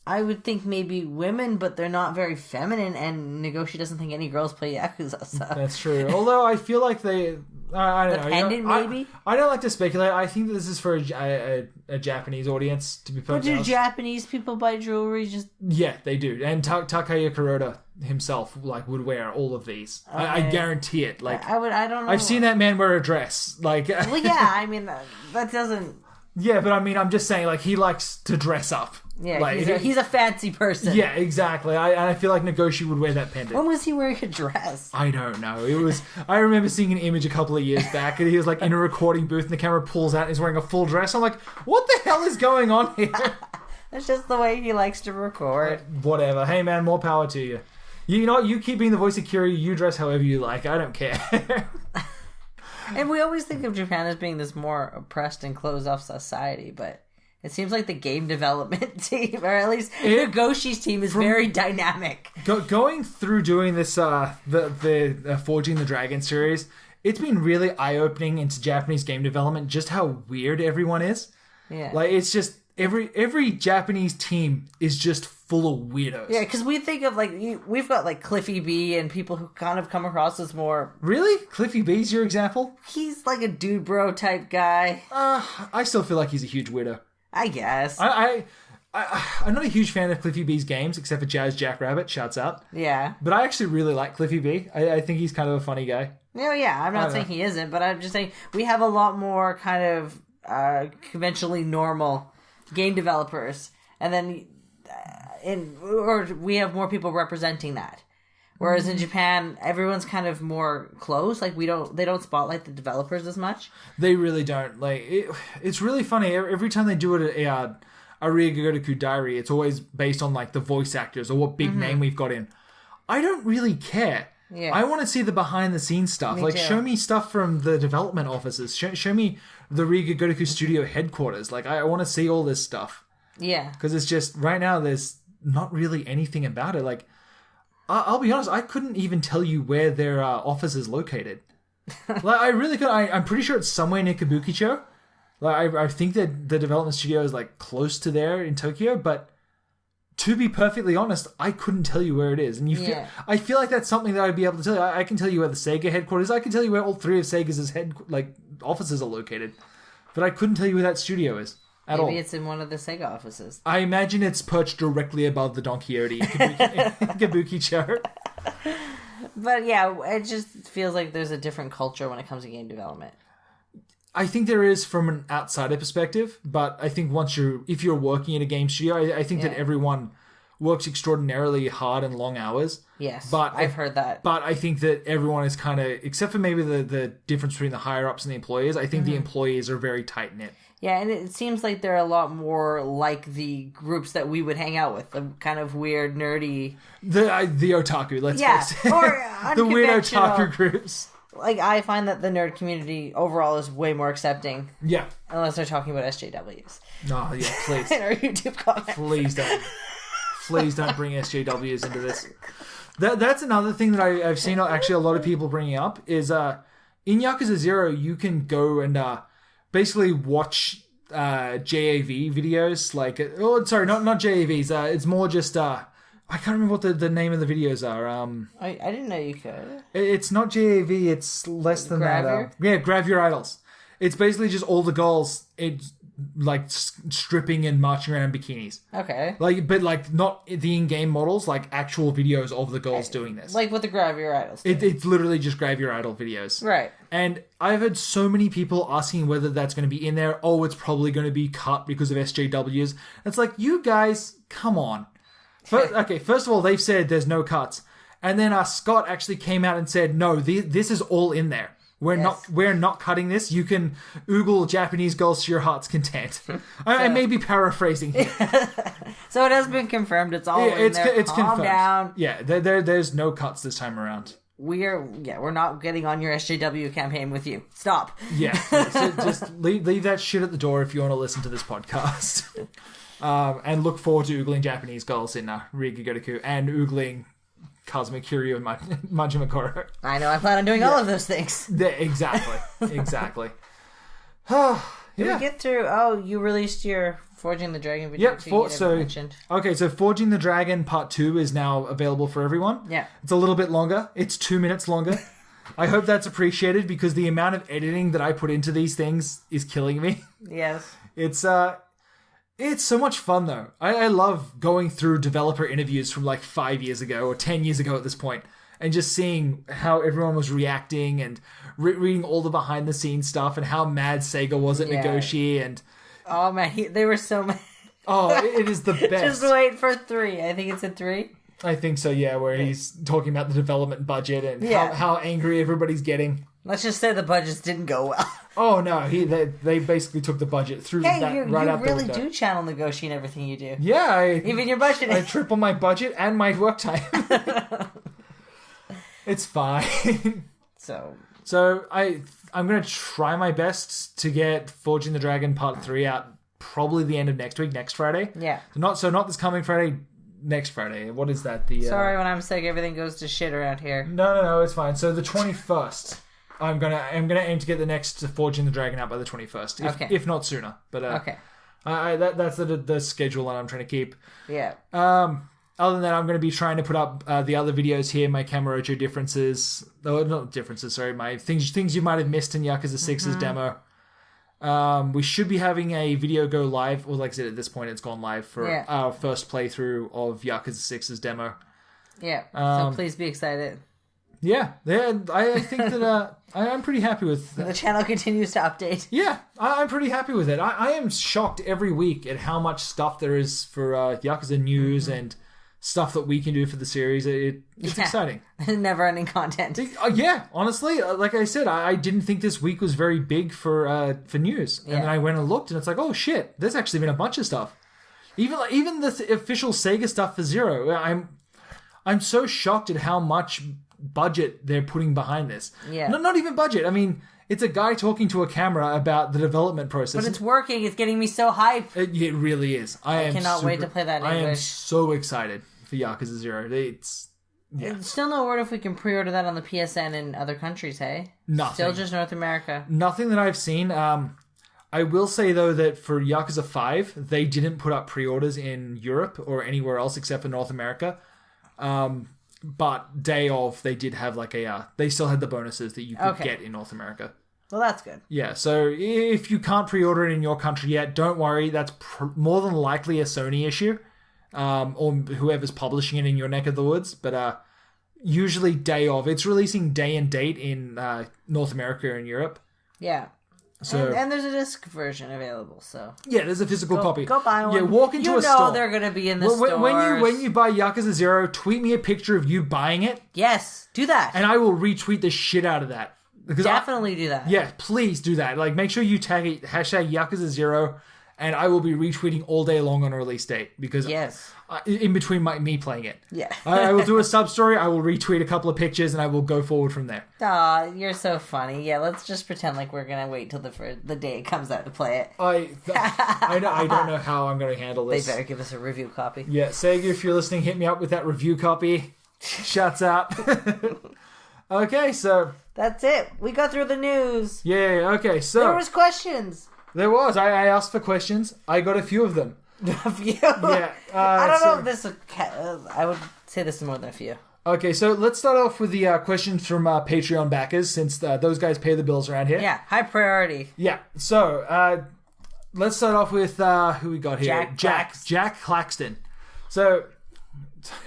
I would think maybe women, but they're not very feminine, and Nagoshi doesn't think any girls play Yakuza, so... That's true. Although, I feel like they... I don't know. Pendant, maybe? I don't like to speculate. I think that this is for a Japanese audience, to be perfectly honest. But do Japanese people buy jewelry? Yeah, they do. And Takaya Kuroda himself would wear all of these. Okay. I guarantee it. I don't know. I've seen that man wear a dress. Well, yeah, I mean, that doesn't... Yeah, but I mean, I'm just saying, he likes to dress up. Yeah, he's a fancy person. Yeah, exactly. I feel like Nagoshi would wear that pendant. When was he wearing a dress? I don't know. I remember seeing an image a couple of years back, and he was in a recording booth, and the camera pulls out, and he's wearing a full dress. I'm like, what the hell is going on here? That's just the way he likes to record. Whatever. Hey, man, more power to you. You know what? You keep being the voice of Kiryu. You dress however you like. I don't care. And we always think of Japan as being this more oppressed and closed-off society, but It seems like the game development team, or at least Nagoshi's team, is very dynamic. Going through doing this, the Forging the Dragon series, it's been really eye-opening into Japanese game development, just how weird everyone is. Yeah. Like, it's just, every Japanese team is just full of weirdos. Yeah, because we think of, like, we've got, like, Cliffy B and people who kind of come across as more... Really? Cliffy B's your example? He's, like, a dude bro type guy. I still feel like he's a huge weirdo. I guess. I'm not a huge fan of Cliffy B's games, except for Jazz Jackrabbit, shouts out. Yeah. But I actually really like Cliffy B. I think he's kind of a funny guy. No, yeah, I'm not saying he isn't, but I'm just saying we have a lot more kind of conventionally normal game developers, and then we have more people representing that. Whereas in Japan, everyone's kind of more close. Like, they don't spotlight the developers as much. They really don't. Like, it's really funny. Every time they do it at a Ryu Ga Gotoku Diary, it's always based on, like, the voice actors or what big name we've got in. I don't really care. Yeah. I want to see the behind-the-scenes stuff. Me like, too. show me stuff from the development offices. Show me the Ryu Ga Gotoku studio headquarters. Like, I want to see all this stuff. Yeah. Because it's just, right now, there's not really anything about it. Like, I'll be honest, I couldn't even tell you where their office is located. Like, I really could. I'm pretty sure it's somewhere near Kabukicho. Like, I think that the development studio is, like, close to there in Tokyo, but to be perfectly honest, I couldn't tell you where it is. And I feel like that's something that I'd be able to tell you. I can tell you where the Sega headquarters is. I can tell you where all three of Sega's offices are located. But I couldn't tell you where that studio is. Maybe it's in one of the Sega offices. I imagine it's perched directly above the Don Quixote in Kabukicho. But yeah, it just feels like there's a different culture when it comes to game development. I think there is from an outsider perspective, but I think if you're working in a game studio, I think that everyone works extraordinarily hard and long hours. Yes, but I've heard that. But I think that everyone is kind of, except for maybe the difference between the higher-ups and the employees, I think the employees are very tight-knit. Yeah, and it seems like they're a lot more like the groups that we would hang out with, the kind of weird, nerdy... The otaku, let's face it. Or the weird otaku groups. Like, I find that the nerd community overall is way more accepting. Yeah. Unless they're talking about SJWs. Oh, yeah, please. In our YouTube comments. Please don't. Please don't bring SJWs into this. That's another thing that I've seen actually a lot of people bringing up is in Yakuza 0, you can go and basically watch JAV videos. Like, not JAVs. It's more just... I can't remember what the name of the videos are. I didn't know you could. It's not JAV, it's less than Gravure? that. Yeah, Gravure Idols. It's basically just all the girls... stripping and marching around in bikinis. Okay. But not the in-game models, like actual videos of the girls doing this. Like what the Gravure Idols do. It's literally just Gravure Idol videos. Right. And I've heard so many people asking whether that's going to be in there. Oh, it's probably going to be cut because of SJWs. It's like, you guys, come on. First of all, they've said there's no cuts. And then Scott actually came out and said, no, this is all in there. We're not cutting this. You can oogle Japanese girls to your heart's content. I may be paraphrasing here. So it has been confirmed. It's all in there. It's Calm confirmed. down. Yeah, there's no cuts this time around. We're not getting on your SJW campaign with you. Stop. Yeah, so just leave that shit at the door if you want to listen to this podcast. And look forward to oogling Japanese girls in Ryu Ga Gotoku and oogling Kazuma Kiryu and Majima Koro. I know, I plan on doing all of those things. Yeah, exactly. Did we get through... you released your Forging the Dragon video mentioned. Okay, so Forging the Dragon Part 2 is now available for everyone. Yeah. It's a little bit longer. It's 2 minutes longer. I hope that's appreciated because the amount of editing that I put into these things is killing me. Yes. It's so much fun, though. I love going through developer interviews from 5 years ago or 10 years ago at this point and just seeing how everyone was reacting and reading all the behind-the-scenes stuff and how mad Sega was at Nagoshi. And oh, man, they were so mad. Oh, it is the best. Just wait for 3. I think it's in 3. I think so, yeah, where he's talking about the development budget and how angry everybody's getting. Let's just say the budgets didn't go well. Oh, no, they basically took the budget through right out the window. You really do channel Nagoshi in everything you do. Yeah. Even your budget. I triple my budget and my work time. It's fine. So I'm going to try my best to get Forging the Dragon Part 3 out probably the end of next week, next Friday. Yeah. So not this coming Friday, next Friday. What is that? Sorry, when I'm sick, everything goes to shit around here. No, it's fine. So the 21st, I'm gonna aim to get the next Forging the Dragon out by the 21st, if not sooner. But okay. That's the schedule that I'm trying to keep. Yeah. Other than that, I'm going to be trying to put up the other videos here, my Kamurocho differences. Oh, not differences, sorry. My things you might have missed in Yakuza 6's demo. We should be having a video go live. Well, like I said, at this point, it's gone live for our first playthrough of Yakuza 6's demo. Yeah, so please be excited. Yeah, I think that I'm pretty happy with that. The channel continues to update. Yeah, I'm pretty happy with it. I am shocked every week at how much stuff there is for Yakuza news and stuff that we can do for the series. It's exciting. Never-ending content. Yeah, honestly, like I said, I didn't think this week was very big for news. And then I went and looked, and it's like, oh shit, there's actually been a bunch of stuff. Even the official Sega stuff for Zero. I'm so shocked at how much budget they're putting behind this. Yeah. Not even budget. I mean, it's a guy talking to a camera about the development process. But it's working. It's getting me so hyped. It really is. I cannot wait to play that in English. I am so excited for Yakuza 0. Still no word if we can pre-order that on the PSN in other countries, hey? Nothing. Still just North America. Nothing that I've seen. I will say, though, that for Yakuza 5, they didn't put up pre-orders in Europe or anywhere else except for North America. But day of, they did have they still had the bonuses that you could get in North America. Well, that's good. Yeah, so if you can't pre-order it in your country yet, don't worry. That's more than likely a Sony issue, or whoever's publishing it in your neck of the woods. But usually day of. It's releasing day and date in North America and Europe. Yeah. So, and there's a disc version available, so... Yeah, there's a physical copy. Go buy one. Yeah, walk into a store. You know they're going to be in the stores. When you buy Yakuza 0, tweet me a picture of you buying it. Yes, do that. And I will retweet the shit out of that. Definitely do that. Yeah, please do that. Make sure you tag it, hashtag Yakuza 0, and I will be retweeting all day long on release date. Because in between me playing it. Yeah. I will do a sub-story, I will retweet a couple of pictures, and I will go forward from there. Aw, you're so funny. Yeah, let's just pretend like we're going to wait till the day it comes out to play it. I don't know how I'm going to handle this. They better give us a review copy. Yeah, Sega, if you're listening, hit me up with that review copy. Shouts out. Okay, so... That's it. We got through the news. Yeah, okay, so... There was questions. There was. I asked for questions. I got a few of them. A few? Yeah. I don't know if this... I would say this is more than a few. Okay, so let's start off with the questions from Patreon backers, since those guys pay the bills around here. Yeah, high priority. Yeah, so let's start off with who we got here. Jack Claxton. So...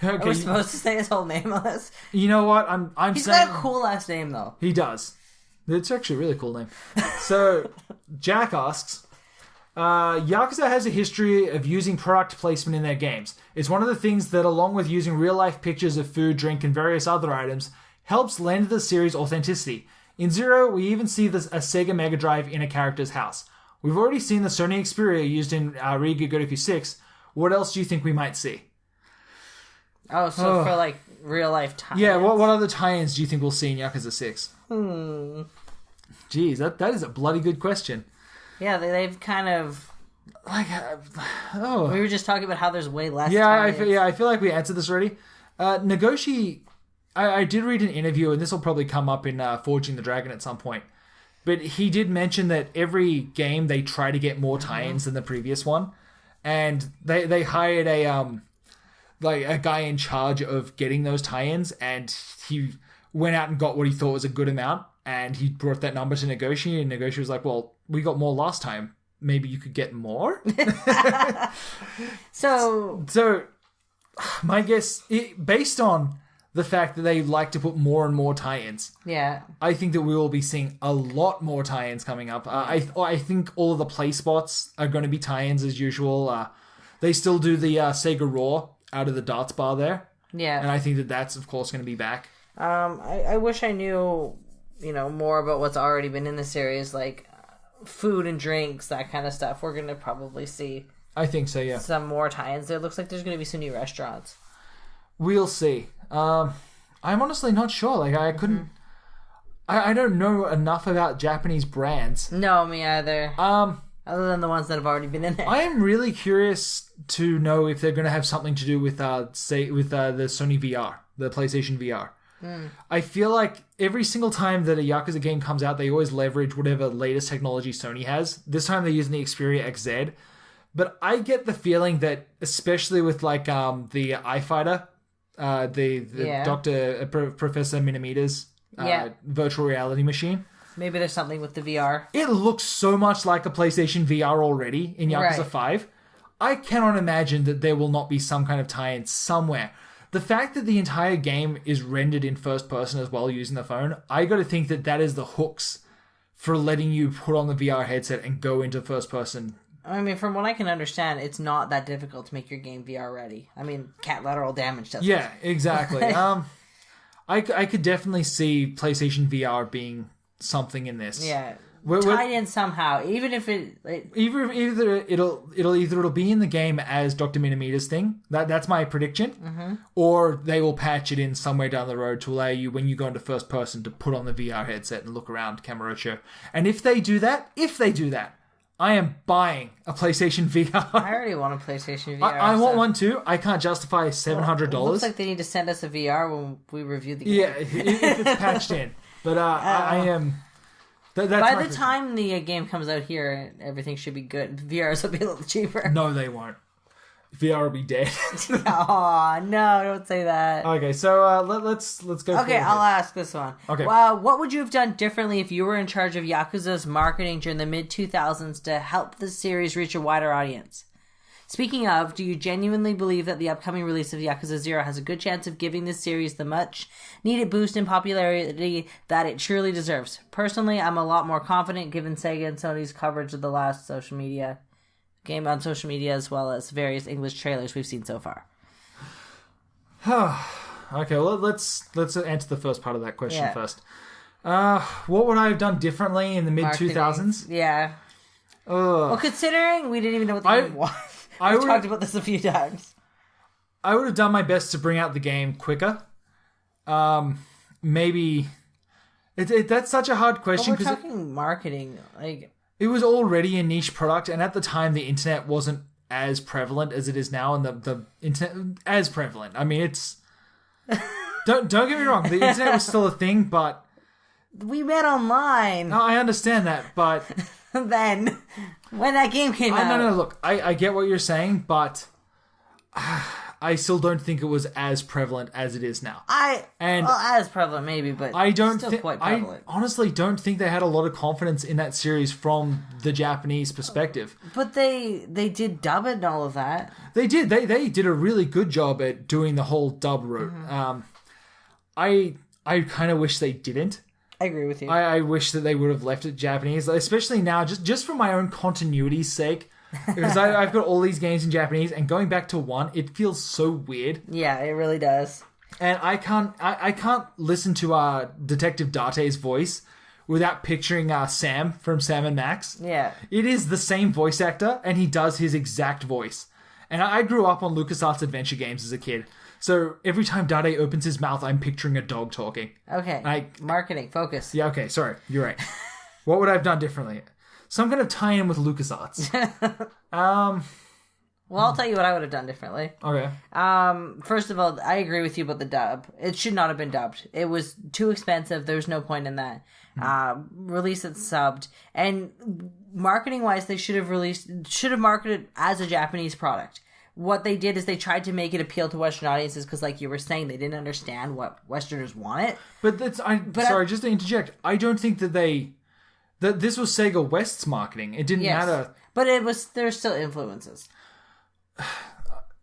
Okay. Are we supposed to say his whole name on this? You know what? He's got a cool last name, though. He does. It's actually a really cool name. So, Jack asks, Yakuza has a history of using product placement in their games. It's one of the things that, along with using real-life pictures of food, drink, and various other items, helps lend the series authenticity. In Zero, we even see a Sega Mega Drive in a character's house. We've already seen the Sony Xperia used in Ryu Ga Gotoku 6. What else do you think we might see? Oh, so for real life tie-ins? Yeah, what other tie-ins do you think we'll see in Yakuza 6? Jeez, that is a bloody good question. Yeah, they've kind of... We were just talking about how there's way less tie-ins. I feel like we answered this already. Nagoshi, I did read an interview, and this will probably come up in Forging the Dragon at some point, but he did mention that every game they try to get more tie-ins than the previous one, and they hired a guy in charge of getting those tie-ins, and he went out and got what he thought was a good amount, and he brought that number to Nagoshi, and Nagoshi was like, well, we got more last time. Maybe you could get more? So, my guess, based on the fact that they like to put more and more tie-ins, I think that we will be seeing a lot more tie-ins coming up. I think all of the play spots are going to be tie-ins as usual. They still do the Sega Raw out of the darts bar there. Yeah. And I think that's, of course, going to be back. I wish I knew, more about what's already been in the series, like food and drinks, that kind of stuff. We're going to probably see... I think so, yeah. Some more tie-ins. It looks like there's going to be some new restaurants. We'll see. I'm honestly not sure. I couldn't... I don't know enough about Japanese brands. No, me either. Other than the ones that have already been in there. I am really curious to know if they're going to have something to do with, the Sony VR, the PlayStation VR. I feel like every single time that a Yakuza game comes out, they always leverage whatever latest technology Sony has. This time they're using the Xperia XZ. But I get the feeling that, especially with like the iFighter, Professor Minamida's virtual reality machine. Maybe there's something with the VR. It looks so much like a PlayStation VR already in Yakuza 5. I cannot imagine that there will not be some kind of tie-in somewhere. The fact that the entire game is rendered in first person as well using the phone, I got to think that that is the hooks for letting you put on the VR headset and go into first person. I mean, from what I can understand, it's not that difficult to make your game VR ready. I mean, cat lateral damage doesn't. Yeah, exactly. I could definitely see PlayStation VR being something in this. Yeah. Tied in somehow, even if either it'll be in the game as Dr. Minamida's thing. That's my prediction. Or they will patch it in somewhere down the road to allow you, when you go into first person, to put on the VR headset and look around Kamurocho. And if they do that, I am buying a PlayStation VR. I already want a PlayStation VR. I want one too. I can't justify $700. It looks like they need to send us a VR when we review the game. Yeah, if it's patched in. But I am. By the time the game comes out here, everything should be good. VRs will be a little cheaper. No, they won't. VR will be dead. Oh no! Don't say that. Okay, so let's go. Okay, I'll ask this one. Okay. What would you have done differently if you were in charge of Yakuza's marketing during the mid-2000s to help the series reach a wider audience? Speaking of, do you genuinely believe that the upcoming release of Yakuza 0 has a good chance of giving this series the much-needed boost in popularity that it truly deserves? Personally, I'm a lot more confident given Sega and Sony's coverage of the last game on social media, as well as various English trailers we've seen so far. Okay, well, let's answer the first part of that question first. What would I have done differently in the mid-2000s? Yeah. Well, considering we didn't even know what the game was. We've talked about this a few times. I would have done my best to bring out the game quicker. Maybe... that's such a hard question. We're talking marketing. It was already a niche product, and at the time, the internet wasn't as prevalent as it is now, and the internet... As prevalent. I mean, it's... Don't get me wrong. The internet was still a thing, but... We met online. No, I understand that, but... Then, when that game came out... No, look, I get what you're saying, but I still don't think it was as prevalent as it is now. As prevalent maybe, but still quite prevalent. I honestly don't think they had a lot of confidence in that series from the Japanese perspective. But they did dub it and all of that. They did. They did a really good job at doing the whole dub route. I kind of wish they didn't. I agree with you. I wish that they would have left it Japanese, especially now, just for my own continuity's sake. Because I've got all these games in Japanese, and going back to one, it feels so weird. Yeah, it really does. And I can't listen to Detective Date's voice without picturing Sam from Sam and Max. Yeah. It is the same voice actor, and he does his exact voice. And I grew up on LucasArts adventure games as a kid. So every time Date opens his mouth, I'm picturing a dog talking. Okay. Marketing, focus. Yeah, okay, sorry. You're right. What would I have done differently? Some kind of tie-in with LucasArts. Well, I'll tell you what I would have done differently. Okay. First of all, I agree with you about the dub. It should not have been dubbed. It was too expensive. There's no point in that. Release it subbed. And marketing-wise, they should have marketed as a Japanese product. What they did is they tried to make it appeal to Western audiences because, like you were saying, they didn't understand what Westerners wanted. But just to interject, I don't think that this was Sega West's marketing. It didn't matter. But there's still influences.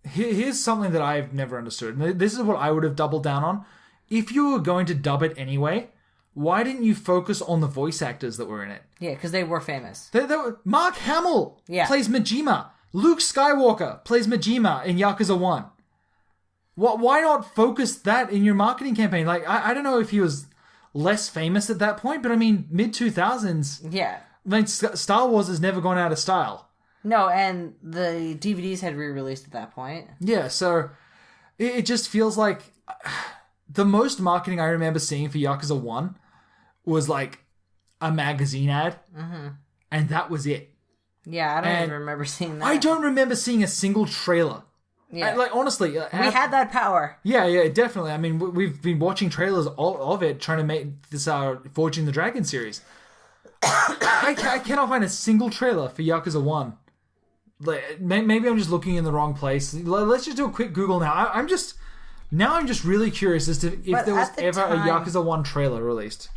Here's something that I've never understood. This is what I would have doubled down on. If you were going to dub it anyway, why didn't you focus on the voice actors that were in it? Yeah, because they were famous. Mark Hamill plays Majima. Luke Skywalker plays Majima in Yakuza 1. Why not focus that in your marketing campaign? Like, I don't know if he was less famous at that point, but I mean, mid-2000s. Yeah. I mean, Star Wars has never gone out of style. No, and the DVDs had re-released at that point. Yeah, so it just feels like the most marketing I remember seeing for Yakuza 1 was like a magazine ad, and that was it. Yeah, I don't even remember seeing that. I don't remember seeing a single trailer. Yeah. Like, honestly. We had that power. Yeah, definitely. I mean, we've been watching trailers of it, trying to make this Forging the Dragon series. I cannot find a single trailer for Yakuza 1. Like, maybe I'm just looking in the wrong place. Let's just do a quick Google now. I'm just really curious as to if there was ever a Yakuza 1 trailer released.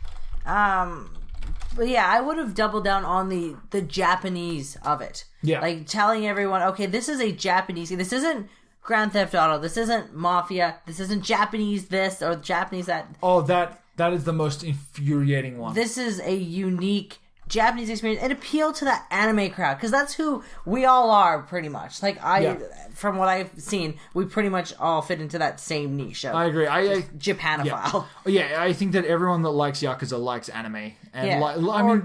But yeah, I would have doubled down on the Japanese of it. Yeah. Like telling everyone, okay, this is a Japanese. This isn't Grand Theft Auto. This isn't Mafia. This isn't Japanese this or Japanese that. Oh, that is the most infuriating one. This is a unique Japanese experience. It appealed to that anime crowd because that's who we all are pretty much. Like from what I've seen, we pretty much all fit into that same niche. I agree. Japanophile. Yeah, I think that everyone that likes Yakuza likes anime, and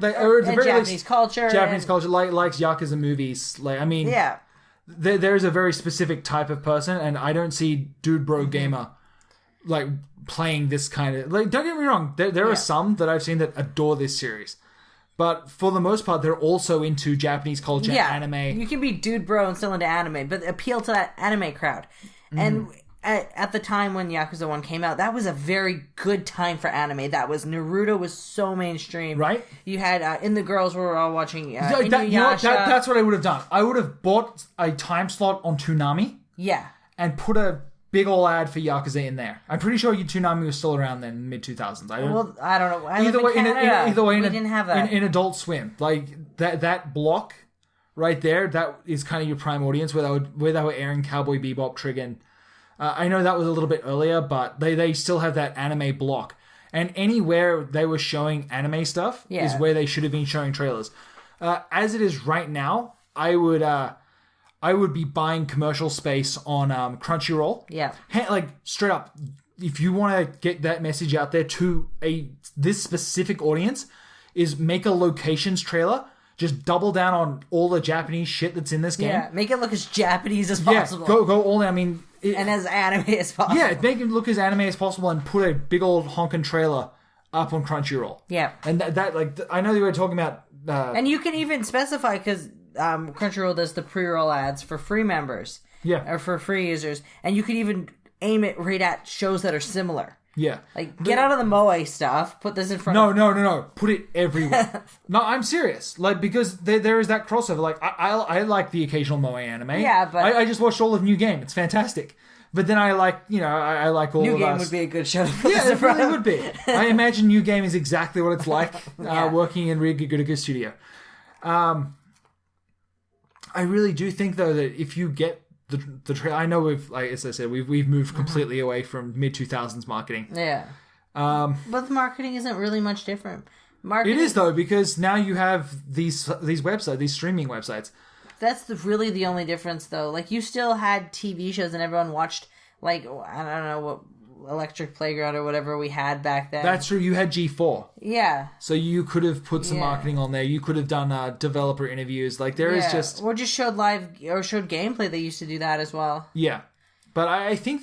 Japanese culture, likes Yakuza movies. Like, I mean, yeah, there's a very specific type of person, and I don't see Dude Bro Gamer like playing this kind of. Like, don't get me wrong, there are some that I've seen that adore this series. But for the most part, they're also into Japanese culture, anime. You can be dude bro and still into anime, but appeal to that anime crowd. And at the time when Yakuza 1 came out, that was a very good time for anime. Naruto was so mainstream. Right? You had, the girls were all watching Inuyasha. That's what I would have done. I would have bought a time slot on Toonami. Yeah. And put a big ol' ad for Yakuza in there. I'm pretty sure Toonami was still around then, mid-2000s. I don't know. Either way, we didn't have that. In Adult Swim. Like, that block right there, that is kind of your prime audience, where they were airing Cowboy Bebop, Trigun. I know that was a little bit earlier, but they still have that anime block. And anywhere they were showing anime stuff is where they should have been showing trailers. As it is right now, I would be buying commercial space on Crunchyroll. Yeah. Like, straight up, if you want to get that message out there to this specific audience, is make a locations trailer. Just double down on all the Japanese shit that's in this game. Yeah, make it look as Japanese as possible. Yeah, go all in. I mean... and as anime as possible. Yeah, make it look as anime as possible and put a big old honkin' trailer up on Crunchyroll. Yeah. And that like, I know you were talking about... and you can even specify, because... Crunchyroll does the pre-roll ads for free members. Yeah. Or for free users. And you could even aim it right at shows that are similar. Yeah. Like, get out of the moe stuff. Put this in front of... No. Put it everywhere. No, I'm serious. Like, because there is that crossover. Like, I like the occasional moe anime. Yeah, but... I just watched all of New Game. It's fantastic. But then I like, I like all New of Game us. would be a good show to put Yeah, it really would be. I imagine New Game is exactly what it's like working in Ryu Ga Gotoku studio. I really do think, though, that if you get the trailer... I know we've, like, as I said, we've moved completely away from mid-2000s marketing. Yeah. But the marketing isn't really much different. Marketing... It is, though, because now you have these websites, these streaming websites. That's really the only difference, though. Like, you still had TV shows and everyone watched, like, I don't know what... Electric Playground or whatever we had back then. That's true. You had G4. Yeah. So you could have put some marketing on there. You could have done developer interviews. Like, there is just... Or just showed showed gameplay. They used to do that as well. Yeah. But I think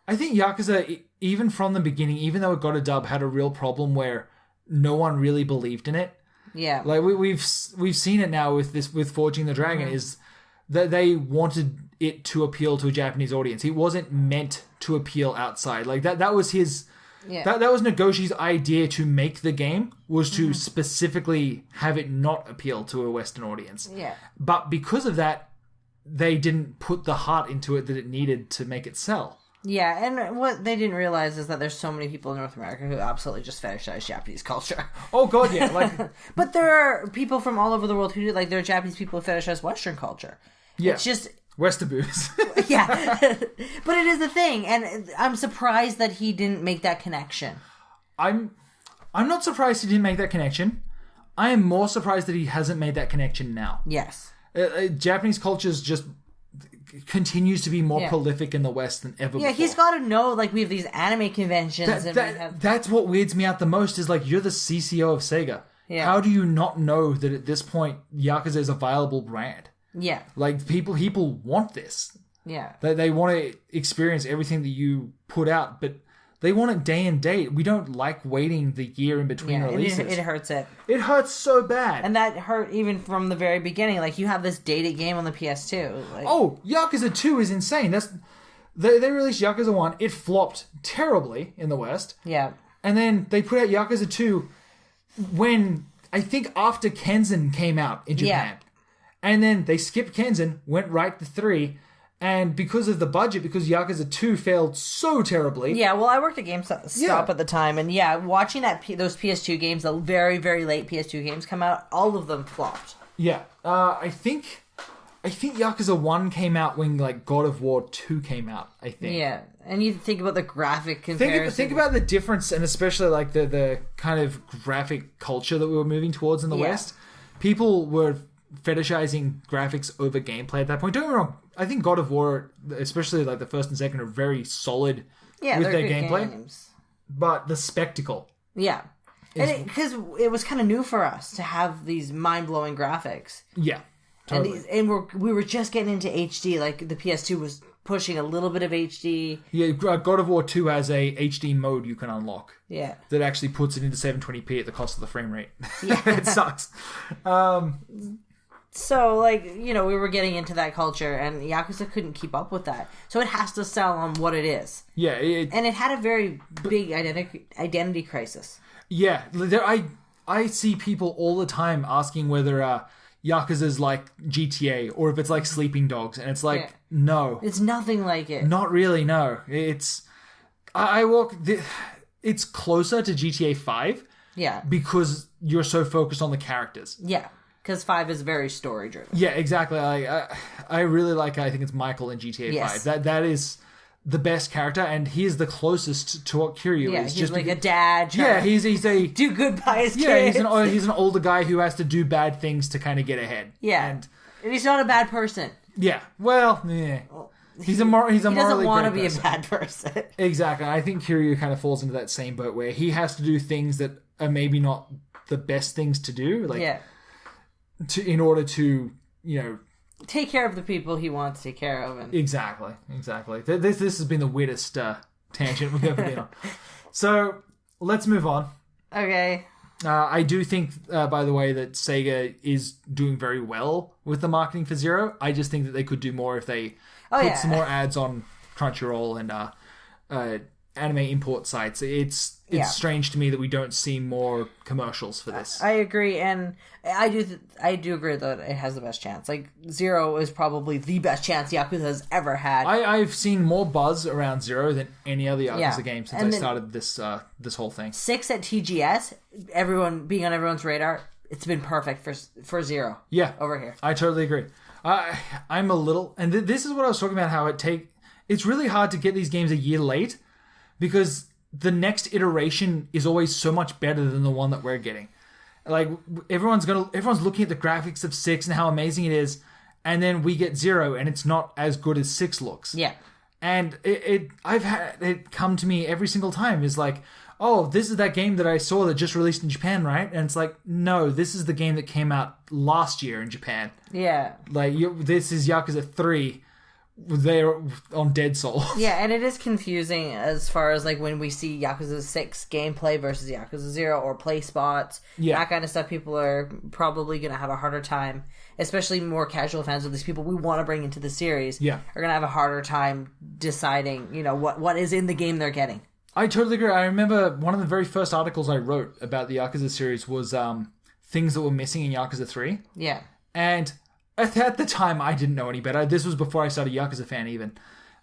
Yakuza, even from the beginning, even though it got a dub, had a real problem where no one really believed in it. Yeah. Like, we've seen it now with Forging the Dragon, is that they wanted it to appeal to a Japanese audience. It wasn't meant to appeal outside. Like, that was his... Yeah. That was Nagoshi's idea to make the game, was to specifically have it not appeal to a Western audience. Yeah. But because of that, they didn't put the heart into it that it needed to make it sell. Yeah, and what they didn't realize is that there's so many people in North America who absolutely just fetishize Japanese culture. Oh, God, yeah. Like, but there are people from all over the world who do, like, there are Japanese people who fetishize Western culture. Yeah. It's just... Westaboos. Yeah. But it is a thing, and I'm surprised that he didn't make that connection. I'm not surprised he didn't make that connection. I am more surprised that he hasn't made that connection now. Yes. Japanese culture just continues to be more prolific in the West than ever before. Yeah, he's got to know, like, we have these anime conventions. That's what weirds me out the most, is, like, you're the CCO of Sega. Yeah. How do you not know that at this point Yakuza is a viable brand? Yeah. Like, people want this. Yeah. They want to experience everything that you put out, but They want it day and date. We don't like waiting the year in between releases. It hurts it. It hurts so bad. And that hurt even from the very beginning. Like, you have this dated game on the PS2. Like... Oh, Yakuza 2 is insane. They released Yakuza 1. It flopped terribly in the West. Yeah. And then they put out Yakuza 2 when, I think, after Kenzan came out in Japan. Yeah. And then they skipped Kenzan, went right to 3... And because of the budget, because Yakuza 2 failed so terribly... Yeah, well, I worked at GameStop at the time, and watching those PS2 games, the very, very late PS2 games come out, all of them flopped. Yeah. I think Yakuza 1 came out when, like, God of War 2 came out, I think. Yeah, and you think about the graphic comparison. Think about the difference, and especially, like, the kind of graphic culture that we were moving towards in the West. People were fetishizing graphics over gameplay at that point. Don't get me wrong. I think God of War, especially like the first and second, are very solid with their gameplay. Games. But the spectacle. Yeah. Because it was kind of new for us to have these mind-blowing graphics. Yeah. Totally. And we were just getting into HD. Like, the PS2 was pushing a little bit of HD. Yeah, God of War 2 has a HD mode you can unlock. Yeah. That actually puts it into 720p at the cost of the frame rate. Yeah. It sucks. So, like, we were getting into that culture, and Yakuza couldn't keep up with that. So it has to sell on what it is. Yeah. And it had a very big identity crisis. Yeah. I see people all the time asking whether Yakuza's like GTA, or if it's like Sleeping Dogs, and it's like, no. It's nothing like it. Not really, no. It's... It's closer to GTA 5. Yeah. Because you're so focused on the characters. Yeah. Because 5 is very story driven. Yeah, exactly. I really like, I think it's Michael in GTA 5. That is the best character, and he is the closest to what Kiryu is. He's just like a dad. Yeah, he's a... Do good by his kids. Yeah, he's an older guy who has to do bad things to kind of get ahead. Yeah. And he's not a bad person. Yeah. Well, yeah. He's a morally He doesn't want to be a bad person. Exactly. I think Kiryu kind of falls into that same boat where he has to do things that are maybe not the best things to do. Like, in order to, take care of the people he wants to take care of. And... Exactly. This has been the weirdest tangent we've ever been on. So, let's move on. Okay. I do think, by the way, that Sega is doing very well with the marketing for Zero. I just think that they could do more if they put some more ads on Crunchyroll and anime import sites. It's strange to me that we don't see more commercials for this. I agree, and I do agree that it has the best chance. Like, Zero is probably the best chance Yakuza has ever had. I've seen more buzz around Zero than any other Yakuza game since I started this whole thing. 6 at TGS, being on everyone's radar, it's been perfect for Zero. Yeah, over here. I totally agree. I'm a little, and this is what I was talking about. How it's really hard to get these games a year late because the next iteration is always so much better than the one that we're getting. Like, everyone's looking at the graphics of 6 and how amazing it is, and then we get 0 and it's not as good as 6 looks. Yeah. And I've had it come to me every single time is like, oh, this is that game that I saw that just released in Japan, right? And it's like, no, this is the game that came out last year in Japan. Yeah. Like, this is Yakuza 3. They're on Dead Soul. Yeah, and it is confusing as far as like when we see Yakuza 6 gameplay versus Yakuza 0 or play spots. Yeah. That kind of stuff, people are probably going to have a harder time, especially more casual fans of these people we want to bring into the series. Yeah. Are going to have a harder time deciding, what is in the game they're getting. I totally agree. I remember one of the very first articles I wrote about the Yakuza series was things that were missing in Yakuza 3. Yeah. And at the time, I didn't know any better. This was before I started Yakuza fan even.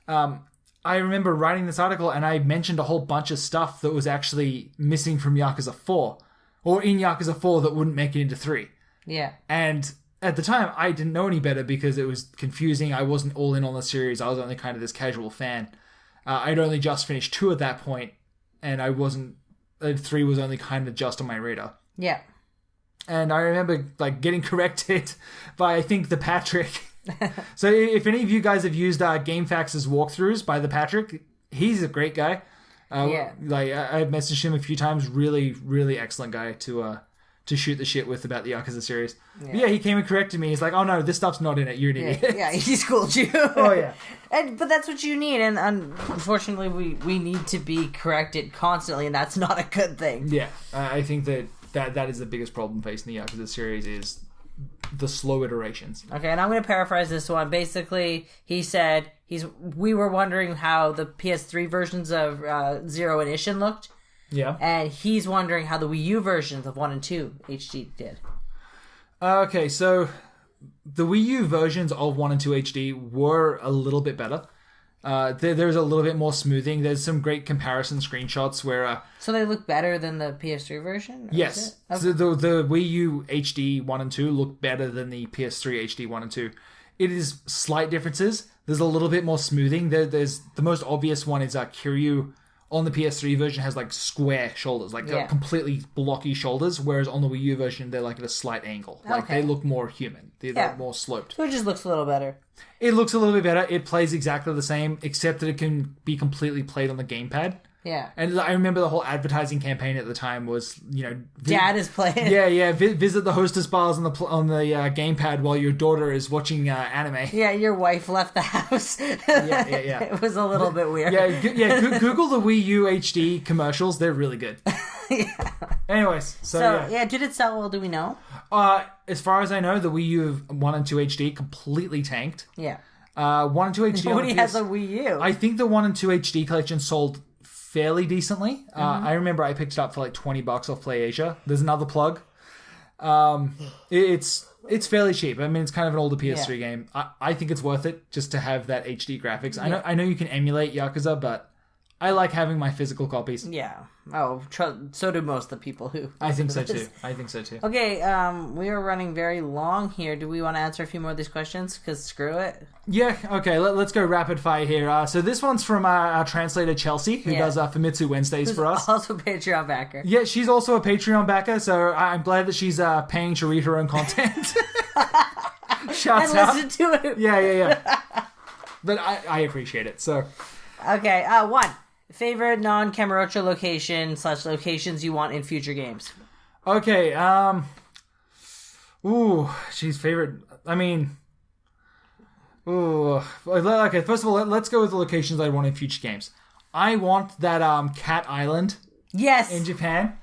I remember writing this article and I mentioned a whole bunch of stuff that was actually missing from Yakuza 4. Or in Yakuza 4 that wouldn't make it into 3. Yeah. And at the time, I didn't know any better because it was confusing. I wasn't all in on the series. I was only kind of this casual fan. I'd only just finished 2 at that point. And 3 was only kind of just on my radar. Yeah. And I remember like getting corrected by, I think, the Patrick. So if any of you guys have used GameFAQs' walkthroughs by the Patrick, he's a great guy. Like I've messaged him a few times. Really, really excellent guy to to shoot the shit with about the Yakuza series. Yeah, he came and corrected me. He's like, "Oh no, this stuff's not in it. You're an idiot." Yeah, he schooled you. Oh yeah. But that's what you need, and unfortunately, we need to be corrected constantly, and that's not a good thing. Yeah, I think that is the biggest problem facing the Yakuza series is the slow iterations. Okay, and I'm going to paraphrase this one. Basically, he said we were wondering how the PS3 versions of Zero and Ishin looked. Yeah. And he's wondering how the Wii U versions of 1 and 2 HD did. Okay, so the Wii U versions of 1 and 2 HD were a little bit better. There's a little bit more smoothing. There's some great comparison screenshots where... so they look better than the PS3 version? Yes. Okay. So the Wii U HD 1 and 2 look better than the PS3 HD 1 and 2. It is slight differences. There's a little bit more smoothing. There's the most obvious one is Kiryu on the PS3 version has like square shoulders, like completely blocky shoulders, whereas on the Wii U version they're like at a slight angle. Like they look more human. They look more sloped. So it just looks a little better. It looks a little bit better. It plays exactly the same, except that it can be completely played on the gamepad. Yeah. And I remember the whole advertising campaign at the time was, Dad is playing. Yeah. Visit the hostess bars on the gamepad while your daughter is watching anime. Yeah, your wife left the house. Yeah. It was a little bit weird. Yeah. Google the Wii U HD commercials. They're really good. Yeah. Anyways, so did it sell well? Do we know? As far as I know, the Wii U 1 and 2 HD completely tanked. Yeah. 1 and 2 HD. Nobody has a Wii U. I think the 1 and 2 HD collection sold fairly decently. I remember I picked it up for like $20 off PlayAsia. There's another plug. It's fairly cheap. I mean, it's kind of an older PS3 game. I think it's worth it just to have that HD graphics. I know you can emulate Yakuza, but I like having my physical copies. Yeah. Oh, so do most of the people who... I think so too. Okay, we are running very long here. Do we want to answer a few more of these questions? Because screw it. Yeah, okay, let's go rapid fire here. So this one's from our translator Chelsea, who does Famitsu Wednesdays for us. Also a Patreon backer. Yeah, she's also a Patreon backer, so I'm glad that she's paying to read her own content. Shouts out. Listen to it. Yeah. But I appreciate it, so... Okay, 1. Favorite non-Kamurocho locations you want in future games? Okay, she's favorite... I mean... Okay, first of all, let's go with the locations I want in future games. I want that Cat Island. Yes! In Japan.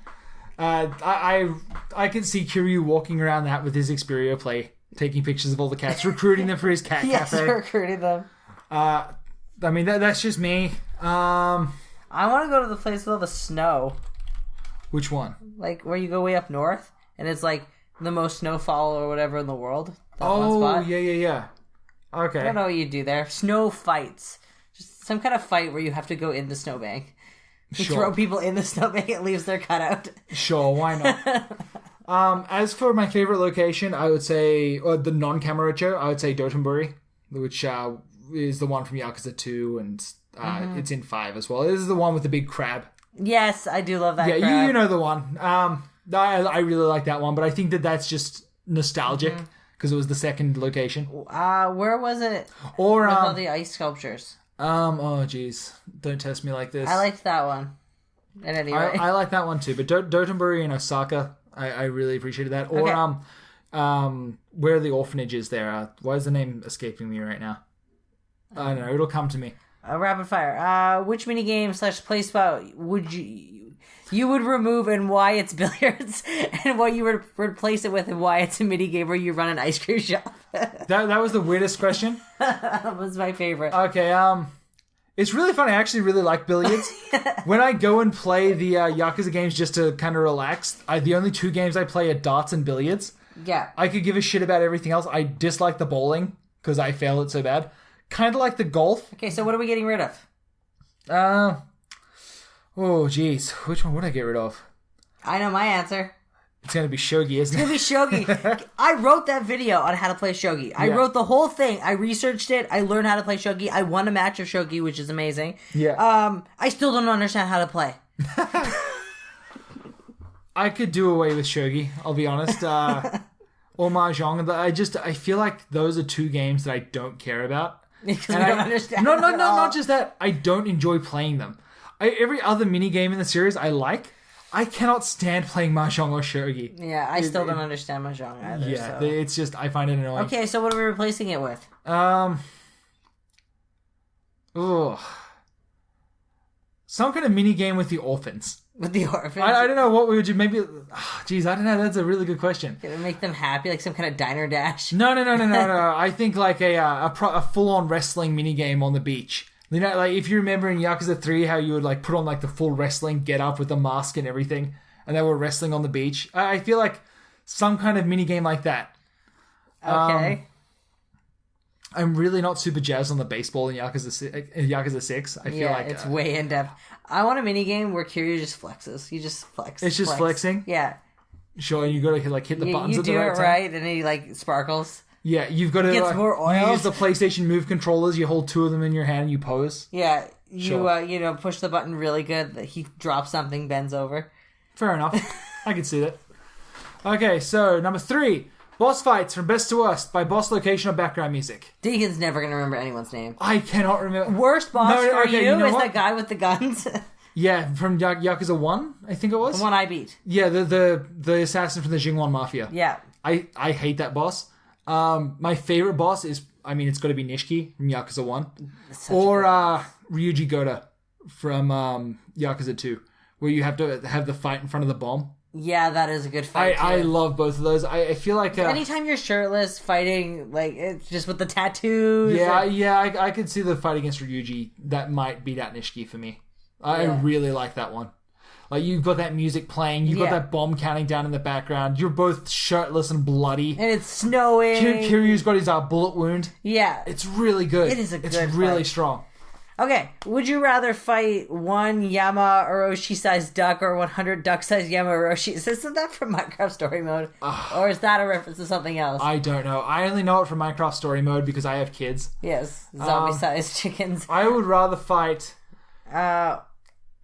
I can see Kiryu walking around that with his Xperia Play, taking pictures of all the cats, recruiting them for his cat cafe. Yes, recruiting them. I mean, that's just me. I want to go to the place with all the snow. Which one? Like, where you go way up north, and it's like the most snowfall or whatever in the world. That one spot. Yeah. Okay. I don't know what you do there. Snow fights. Just some kind of fight where you have to go in the snowbank. You throw people in the snowbank, it leaves their cutout. Sure, why not? As for my favorite location, I would say, the non-Kamurocho, I would say Dotonbori, which is the one from Yakuza 2, and it's in 5 as well. This is the one with the big crab. Yes, I do love that crab. Yeah, you know the one. I really like that one, but I think that's just nostalgic, because it was the second location. Where was it? Or with all the ice sculptures. Oh jeez, don't test me like this. I liked that one. At any rate, I like that one too. But Dotonbori and Osaka, I really appreciated that. Or where the orphanage is there. Why is the name escaping me right now? I don't know. It'll come to me. Rapid fire. Which minigame / play spot would you would remove and why it's billiards, and what you would replace it with and why it's a minigame where you run an ice cream shop? That was the weirdest question. That was my favorite. Okay, it's really funny. I actually really like billiards. When I go and play the Yakuza games just to kind of relax, the only 2 games I play are darts and billiards. Yeah. I could give a shit about everything else. I dislike the bowling because I fail it so bad. Kind of like the golf. Okay, so what are we getting rid of? Oh, jeez. Which one would I get rid of? I know my answer. It's going to be shogi, isn't it? It's going to be shogi. I wrote that video on how to play shogi. I wrote the whole thing. I researched it. I learned how to play shogi. I won a match of shogi, which is amazing. Yeah. I still don't understand how to play. I could do away with shogi, I'll be honest. Or mahjong. I feel like those are 2 games that I don't care about. Because we don't understand. No, not just that. I don't enjoy playing them. Every other mini game in the series I like. I cannot stand playing Mahjong or Shogi. Yeah, I still don't understand Mahjong either. Yeah, so. it's just, I find it annoying. Okay, so what are we replacing it with? Some kind of mini game with the orphans. With the orphans? I don't know what we would do. Maybe, geez, I don't know. That's a really good question. Can it make them happy, like some kind of diner dash? No. I think like a full-on wrestling mini game on the beach. You know, like if you remember in Yakuza 3 how you would like put on like the full wrestling get up with the mask and everything, and they were wrestling on the beach. I feel like some kind of mini game like that. Okay. I'm really not super jazzed on the baseball in Yakuza 6. I feel like it's way in depth. I want a mini game where Kiryu just flexes. You just flex. It's just flexing. Yeah. Sure, you got to like hit the buttons you at the do right it time. right, and he like sparkles. Yeah, you've got to Gets more oil. You use the PlayStation Move controllers. You hold 2 of them in your hand and you pose. Yeah, you Sure. Push the button really good. He drops something, bends over. Fair enough. I can see that. Okay, so number 3. Boss fights from best to worst by boss location or background music. Deacon's never going to remember anyone's name. I cannot remember. Worst boss for okay, you know is what? that guy with the guns. Yeah, from Yakuza 1, I think it was. The one I beat. Yeah, the assassin from the Jingwon Mafia. Yeah. I hate that boss. My favorite boss is, it's got to be Nishiki from Yakuza 1. Or Ryu Ga Gotoku from Yakuza 2, where you have to have the fight in front of the bomb. Yeah, that is a good fight. I love both of those. I feel like anytime you're shirtless fighting, like it's just with the tattoos. Yeah, I could see the fight against Ryuji. That might beat out Nishiki for me. I really like that one. Like you've got that music playing, you've got that bomb counting down in the background. You're both shirtless and bloody, and it's snowing. Kiryu's got his bullet wound. Yeah, it's really good. It is It's really fight. strong. Okay, would you rather fight 1 Yama-Orochi-sized duck or 100 duck-sized Yama-Orochis? Isn't that from Minecraft Story Mode? Or is that a reference to something else? I don't know. I only know it from Minecraft Story Mode because I have kids. Yes, zombie-sized chickens. I would rather fight a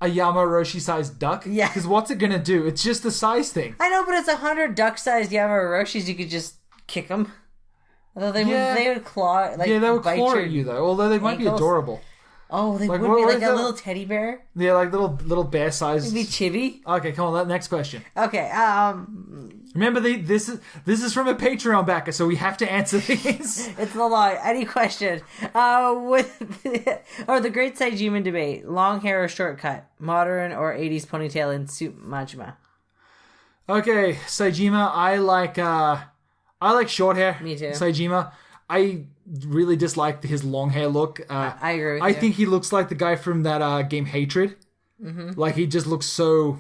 Yama-Orochi-sized duck. Yeah. Because what's it going to do? It's just the size thing. I know, but it's 100 duck-sized Yama-Orochis. You could just kick them. Although they would claw, like, yeah, they would bite claw your at you, though. Although they might be ankles. adorable. Oh, they Like, would what be like was a that? little teddy bear. Yeah, like little bear-sized. It'd be chibi. Okay, come on. Next question. Okay. Remember, this is from a Patreon backer, so we have to answer these. It's the law. Any question? Or the Great Saijiman debate: long hair or short cut, modern or 80s ponytail in suit Majima. Okay, Saejima, I like short hair. Me too. Saejima, I really dislike his long hair look. I agree with you. I think he looks like the guy from that game Hatred. Mm-hmm. Like he just looks so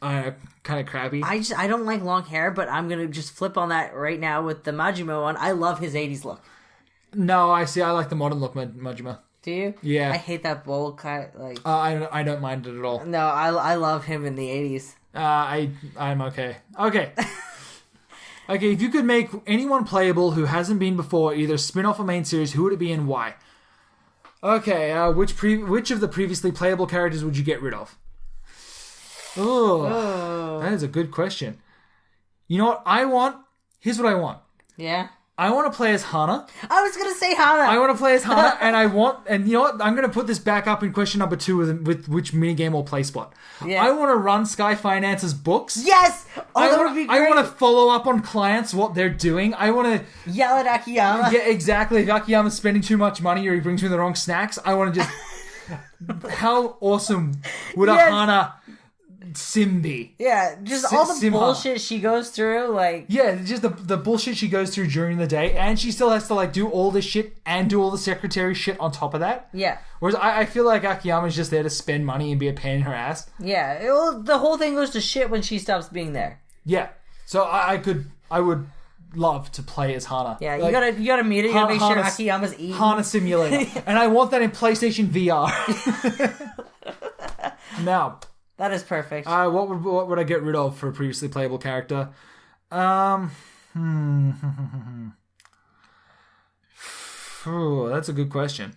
kind of crabby. I don't like long hair, but I'm gonna just flip on that right now with the Majima one. I love his 80s look. No, I like the modern look, Majima. Do you? Yeah. I hate that bowl cut. Like I don't mind it at all. no, I love him in the 80s. I'm okay. Okay. Okay, if you could make anyone playable who hasn't been before, either spin-off or main series, who would it be and why? Okay, which of the previously playable characters would you get rid of? Oh, that is a good question. You know what? Here's what I want. Yeah? I want to play as Hana. I was gonna say Hana! I want to play as Hana, and you know what? I'm going to put this back up in question number 2 with which minigame or play spot. Yeah. I want to run Sky Finance's books. Yes! Oh, that would be great! I want to follow up on clients, what they're doing. I want to yell at Akiyama. Yeah, exactly. If Akiyama's spending too much money or he brings me the wrong snacks, I want to just... How awesome would a Hana sim be? Yeah, just all the bullshit she goes through, like... Yeah, just the bullshit she goes through during the day, and she still has to, like, do all this shit and do all the secretary shit on top of that. Yeah. Whereas I feel like Akiyama's just there to spend money and be a pain in her ass. Yeah, the whole thing goes to shit when she stops being there. Yeah. So I would love to play as Hana. Yeah, like, you gotta mute it. You gotta make sure Akiyama's eating. Hana Simulator. And I want that in PlayStation VR. Now... That is perfect. What would I get rid of for a previously playable character? Ooh, that's a good question.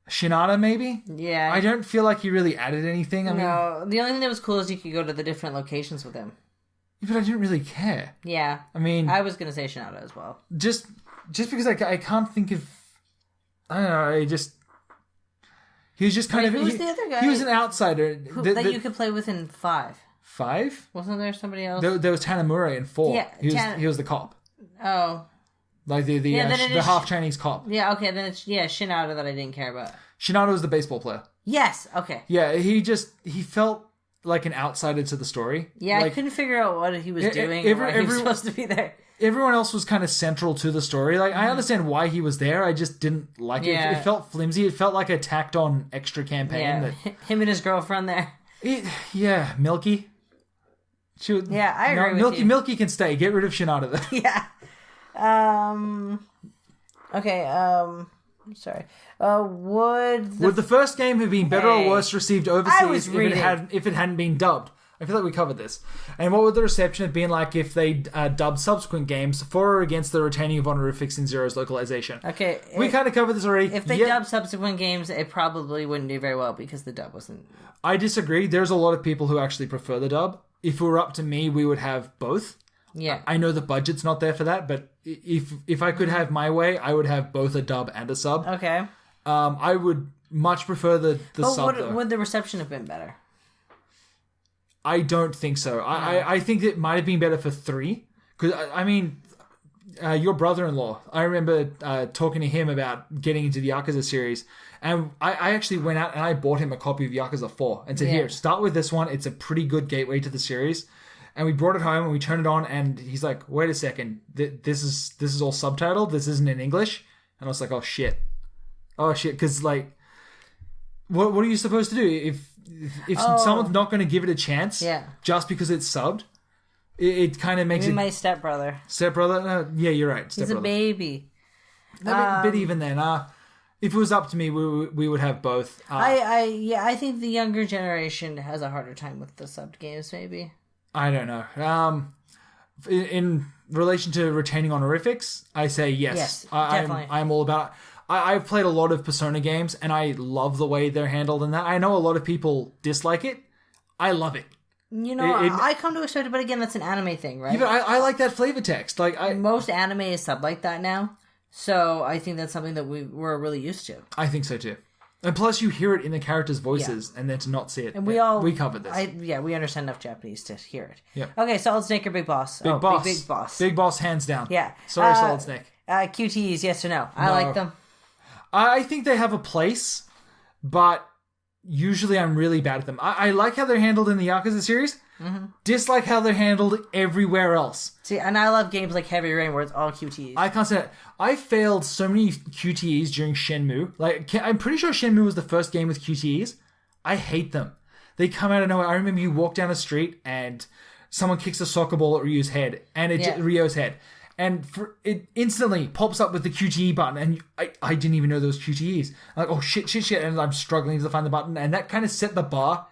Shinada, maybe? Yeah. I don't feel like he really added anything. The only thing that was cool is you could go to the different locations with him. But I didn't really care. Yeah. I was going to say Shinada as well. Just because I can't think of... I don't know, He was just kind of... Who was the other guy? He was an outsider. That you could play with in 5. 5? Wasn't there somebody else? There was Tanamura in 4. Yeah, he was the cop. Oh. Like the half Chinese cop. Yeah, okay, then it's Shinada that I didn't care about. Shinada was the baseball player. Yes, okay. Yeah, he felt like an outsider to the story. Yeah, like, I couldn't figure out what he was doing or why he was supposed to be there. Everyone else was kind of central to the story. Like, I understand why he was there, I just didn't like it. It felt flimsy. It felt like a tacked on extra campaign. Yeah, him and his girlfriend there. Milky. I agree with you. Milky can stay. Get rid of Shinada though. Yeah. Okay, sorry. Would the first game have been better or worse received overseas if it hadn't been dubbed? I feel like we covered this. And what would the reception have been like if they dubbed subsequent games for or against the retaining of honorifics in Zero's localization? Okay. We kind of covered this already. If they dubbed subsequent games, it probably wouldn't do very well because the dub wasn't... I disagree. There's a lot of people who actually prefer the dub. If it were up to me, we would have both. Yeah. I know the budget's not there for that, but if I could have my way, I would have both a dub and a sub. Okay. I would much prefer the sub, though. Would the reception have been better? I don't think so. I think it might have been better for 3. Because, your brother-in-law, I remember talking to him about getting into the Yakuza series. And I actually went out and I bought him a copy of Yakuza 4. And said, here, start with this one. It's a pretty good gateway to the series. And we brought it home and we turned it on. And he's like, wait a second. This is all subtitled. This isn't in English. And I was like, oh, shit. Because, like, what are you supposed to do? If someone's not going to give it a chance just because it's subbed, it kind of makes it... my stepbrother. Stepbrother? Yeah, you're right. He's a baby. But even then, if it was up to me, we would have both. I think the younger generation has a harder time with the subbed games, maybe. I don't know. In relation to retaining honorifics, I say yes. Yes, definitely. I'm all about... I've played a lot of Persona games, and I love the way they're handled in that. I know a lot of people dislike it. I love it. You know, I come to expect it, but again, that's an anime thing, right? Yeah, but I like that flavor text. Most anime is subbed like that now, so I think that's something that we're really used to. I think so too. And plus, you hear it in the characters' voices, and then to not see it. And we covered this. We understand enough Japanese to hear it. Yeah. Okay, Solid Snake or Big Boss? Big Boss. Big Boss. Big Boss, hands down. Yeah. Sorry, Solid Snake. QTEs, yes or no? I like them. I think they have a place, but usually I'm really bad at them. I like how they're handled in the Yakuza series. Mm-hmm. Dislike how they're handled everywhere else. See, and I love games like Heavy Rain where it's all QTEs. I can't say that. I failed so many QTEs during Shenmue. Like, I'm pretty sure Shenmue was the first game with QTEs. I hate them. They come out of nowhere. I remember you walk down the street and someone kicks a soccer ball at Ryu's head, and Ryo's head. And it instantly pops up with the QTE button, and I didn't even know there was QTEs. I'm like, oh, shit, and I'm struggling to find the button, and that kind of set the bar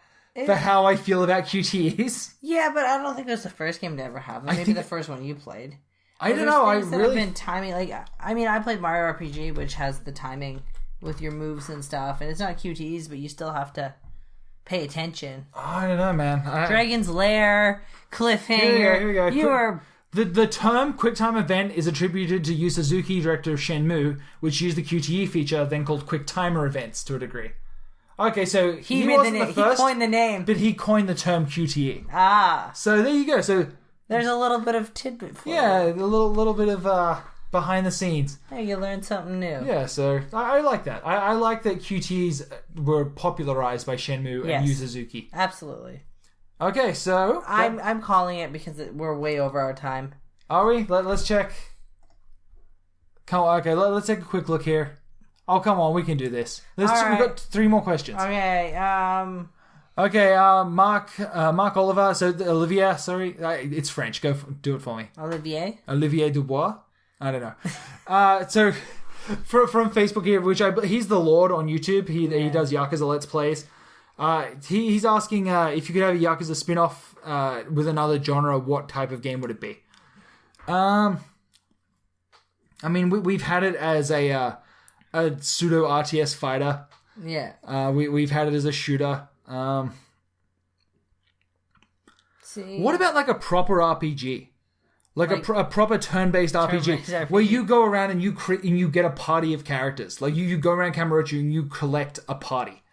for how I feel about QTEs. Yeah, but I don't think it was the first game to ever have them. Maybe the first one you played. I don't know. I really have been timing. I played Mario RPG, which has the timing with your moves and stuff, and it's not QTEs, but you still have to pay attention. I don't know, man. Dragon's Lair, Cliffhanger. Here we go. You are... The term QuickTime Event is attributed to Yu Suzuki, director of Shenmue, which used the QTE feature, then called QuickTimer Events to a degree. Okay, so he wasn't the first, he coined the name. But he coined the term QTE. Ah. So there you go. So there's a little bit of tidbit for you. A little bit of behind the scenes. Hey, you learned something new. Yeah, so I like that. I like that QTEs were popularized by Shenmue and Yu Suzuki. Absolutely. Okay, so... I'm calling it because we're way over our time. Are we? Let's check. Come on, okay, let's take a quick look here. Oh, come on, we can do this. We've got 3 more questions. Okay, Okay, Mark Oliver, Olivier, sorry. It's French, do it for me. Olivier Dubois? I don't know. So, from Facebook here, he's the Lord on YouTube. He does Yakuza Let's Plays. He's asking if you could have a Yakuza spin-off with another genre, what type of game would it be? We've had it as a pseudo RTS fighter. Yeah. We've had it as a shooter. What about like a proper RPG? Like a proper turn-based RPG where you go around and you get a party of characters. Like you go around Kamurocho and you collect a party.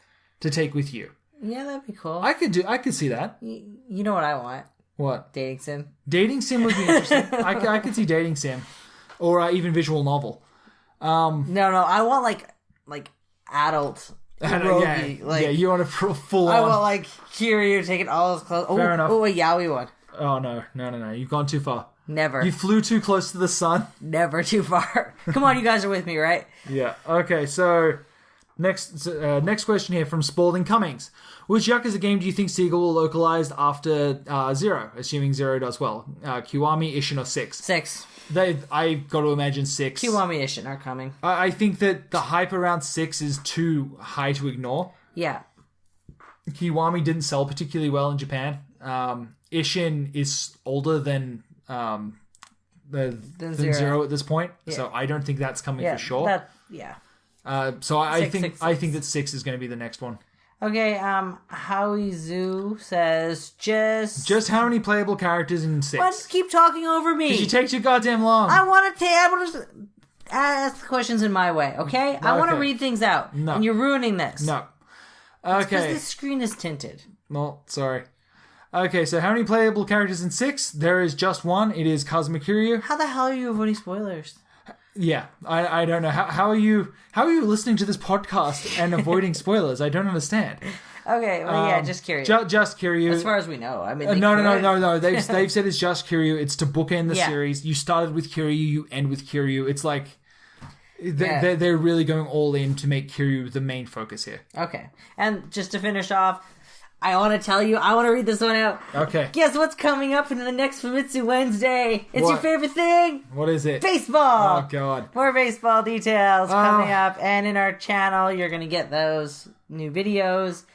to take with you. Yeah, that'd be cool. I could see that. You know what I want? What? Dating sim. Dating sim would be interesting. I could see dating sim, or even visual novel. No, I want like adult. Yeah, you want a full on. I want like Kiryu taking all his clothes. Fair enough. Oh, a yaoi one. Oh no! You've gone too far. Never. You flew too close to the sun. Never too far. Come on, you guys are with me, right? Yeah. Okay. So next question here from Spalding Cummings. Which Yakuza game do you think Sega will localize after 0? Assuming 0 does well. Kiwami, Ishin, or 6? 6. I got to imagine 6. Kiwami Ishin are coming. I think that the hype around 6 is too high to ignore. Yeah. Kiwami didn't sell particularly well in Japan. Ishin is older than Zero at this point, so I don't think that's coming for sure. So I think that 6 is going to be the next one. Okay, Howie Zoo says just how many playable characters in 6? Why just keep talking over me? Because you take too goddamn long. I want to able to ask questions in my way, okay? I want to read things out. No. And you're ruining this. No. Because Okay. this screen is tinted. Well, sorry. Okay, so how many playable characters in 6? There is just one. It is Kazuma Kiryu. How the hell are you avoiding spoilers? Yeah, I don't know. How are you listening to this podcast and avoiding spoilers? I don't understand. Okay, well, just Kiryu. Just Kiryu. As far as we know. I mean, No. They've said it's just Kiryu. It's to bookend the series. You started with Kiryu, you end with Kiryu. It's like they're really going all in to make Kiryu the main focus here. Okay, and just to finish off, I want to tell you, I want to read this one out. Okay. Guess what's coming up in the next Famitsu Wednesday? It's your favorite thing. What is it? Baseball. Oh, God. More baseball details coming up. And in our channel, you're going to get those new videos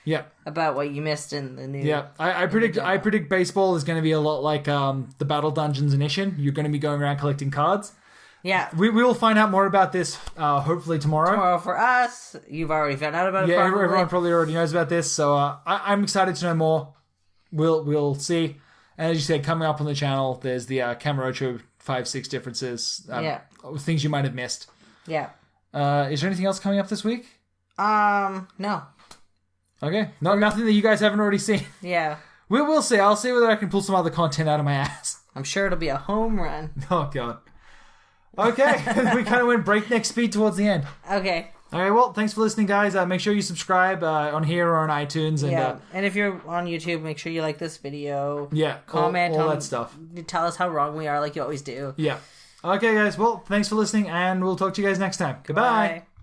about what you missed in the new... Yeah, I predict baseball is going to be a lot like the Battle Dungeons in Ishin. You're going to be going around collecting cards. Yeah. We will find out more about this hopefully tomorrow. Tomorrow for us. You've already found out about it. Yeah, everyone probably already knows about this, so I'm excited to know more. We'll see. And as you said, coming up on the channel, there's the Kamurocho 5-6 differences. Things you might have missed. Yeah. Is there anything else coming up this week? No. Okay. Nothing that you guys haven't already seen. Yeah. We'll see. I'll see whether I can pull some other content out of my ass. I'm sure it'll be a home run. Oh, God. Okay, we kind of went breakneck speed towards the end. Okay. All right, well, thanks for listening, guys. Make sure you subscribe on here or on iTunes. And, and if you're on YouTube, make sure you like this video. Yeah, comment all that stuff. Tell us how wrong we are, like you always do. Yeah. Okay, guys. Well, thanks for listening, and we'll talk to you guys next time. Goodbye. Bye.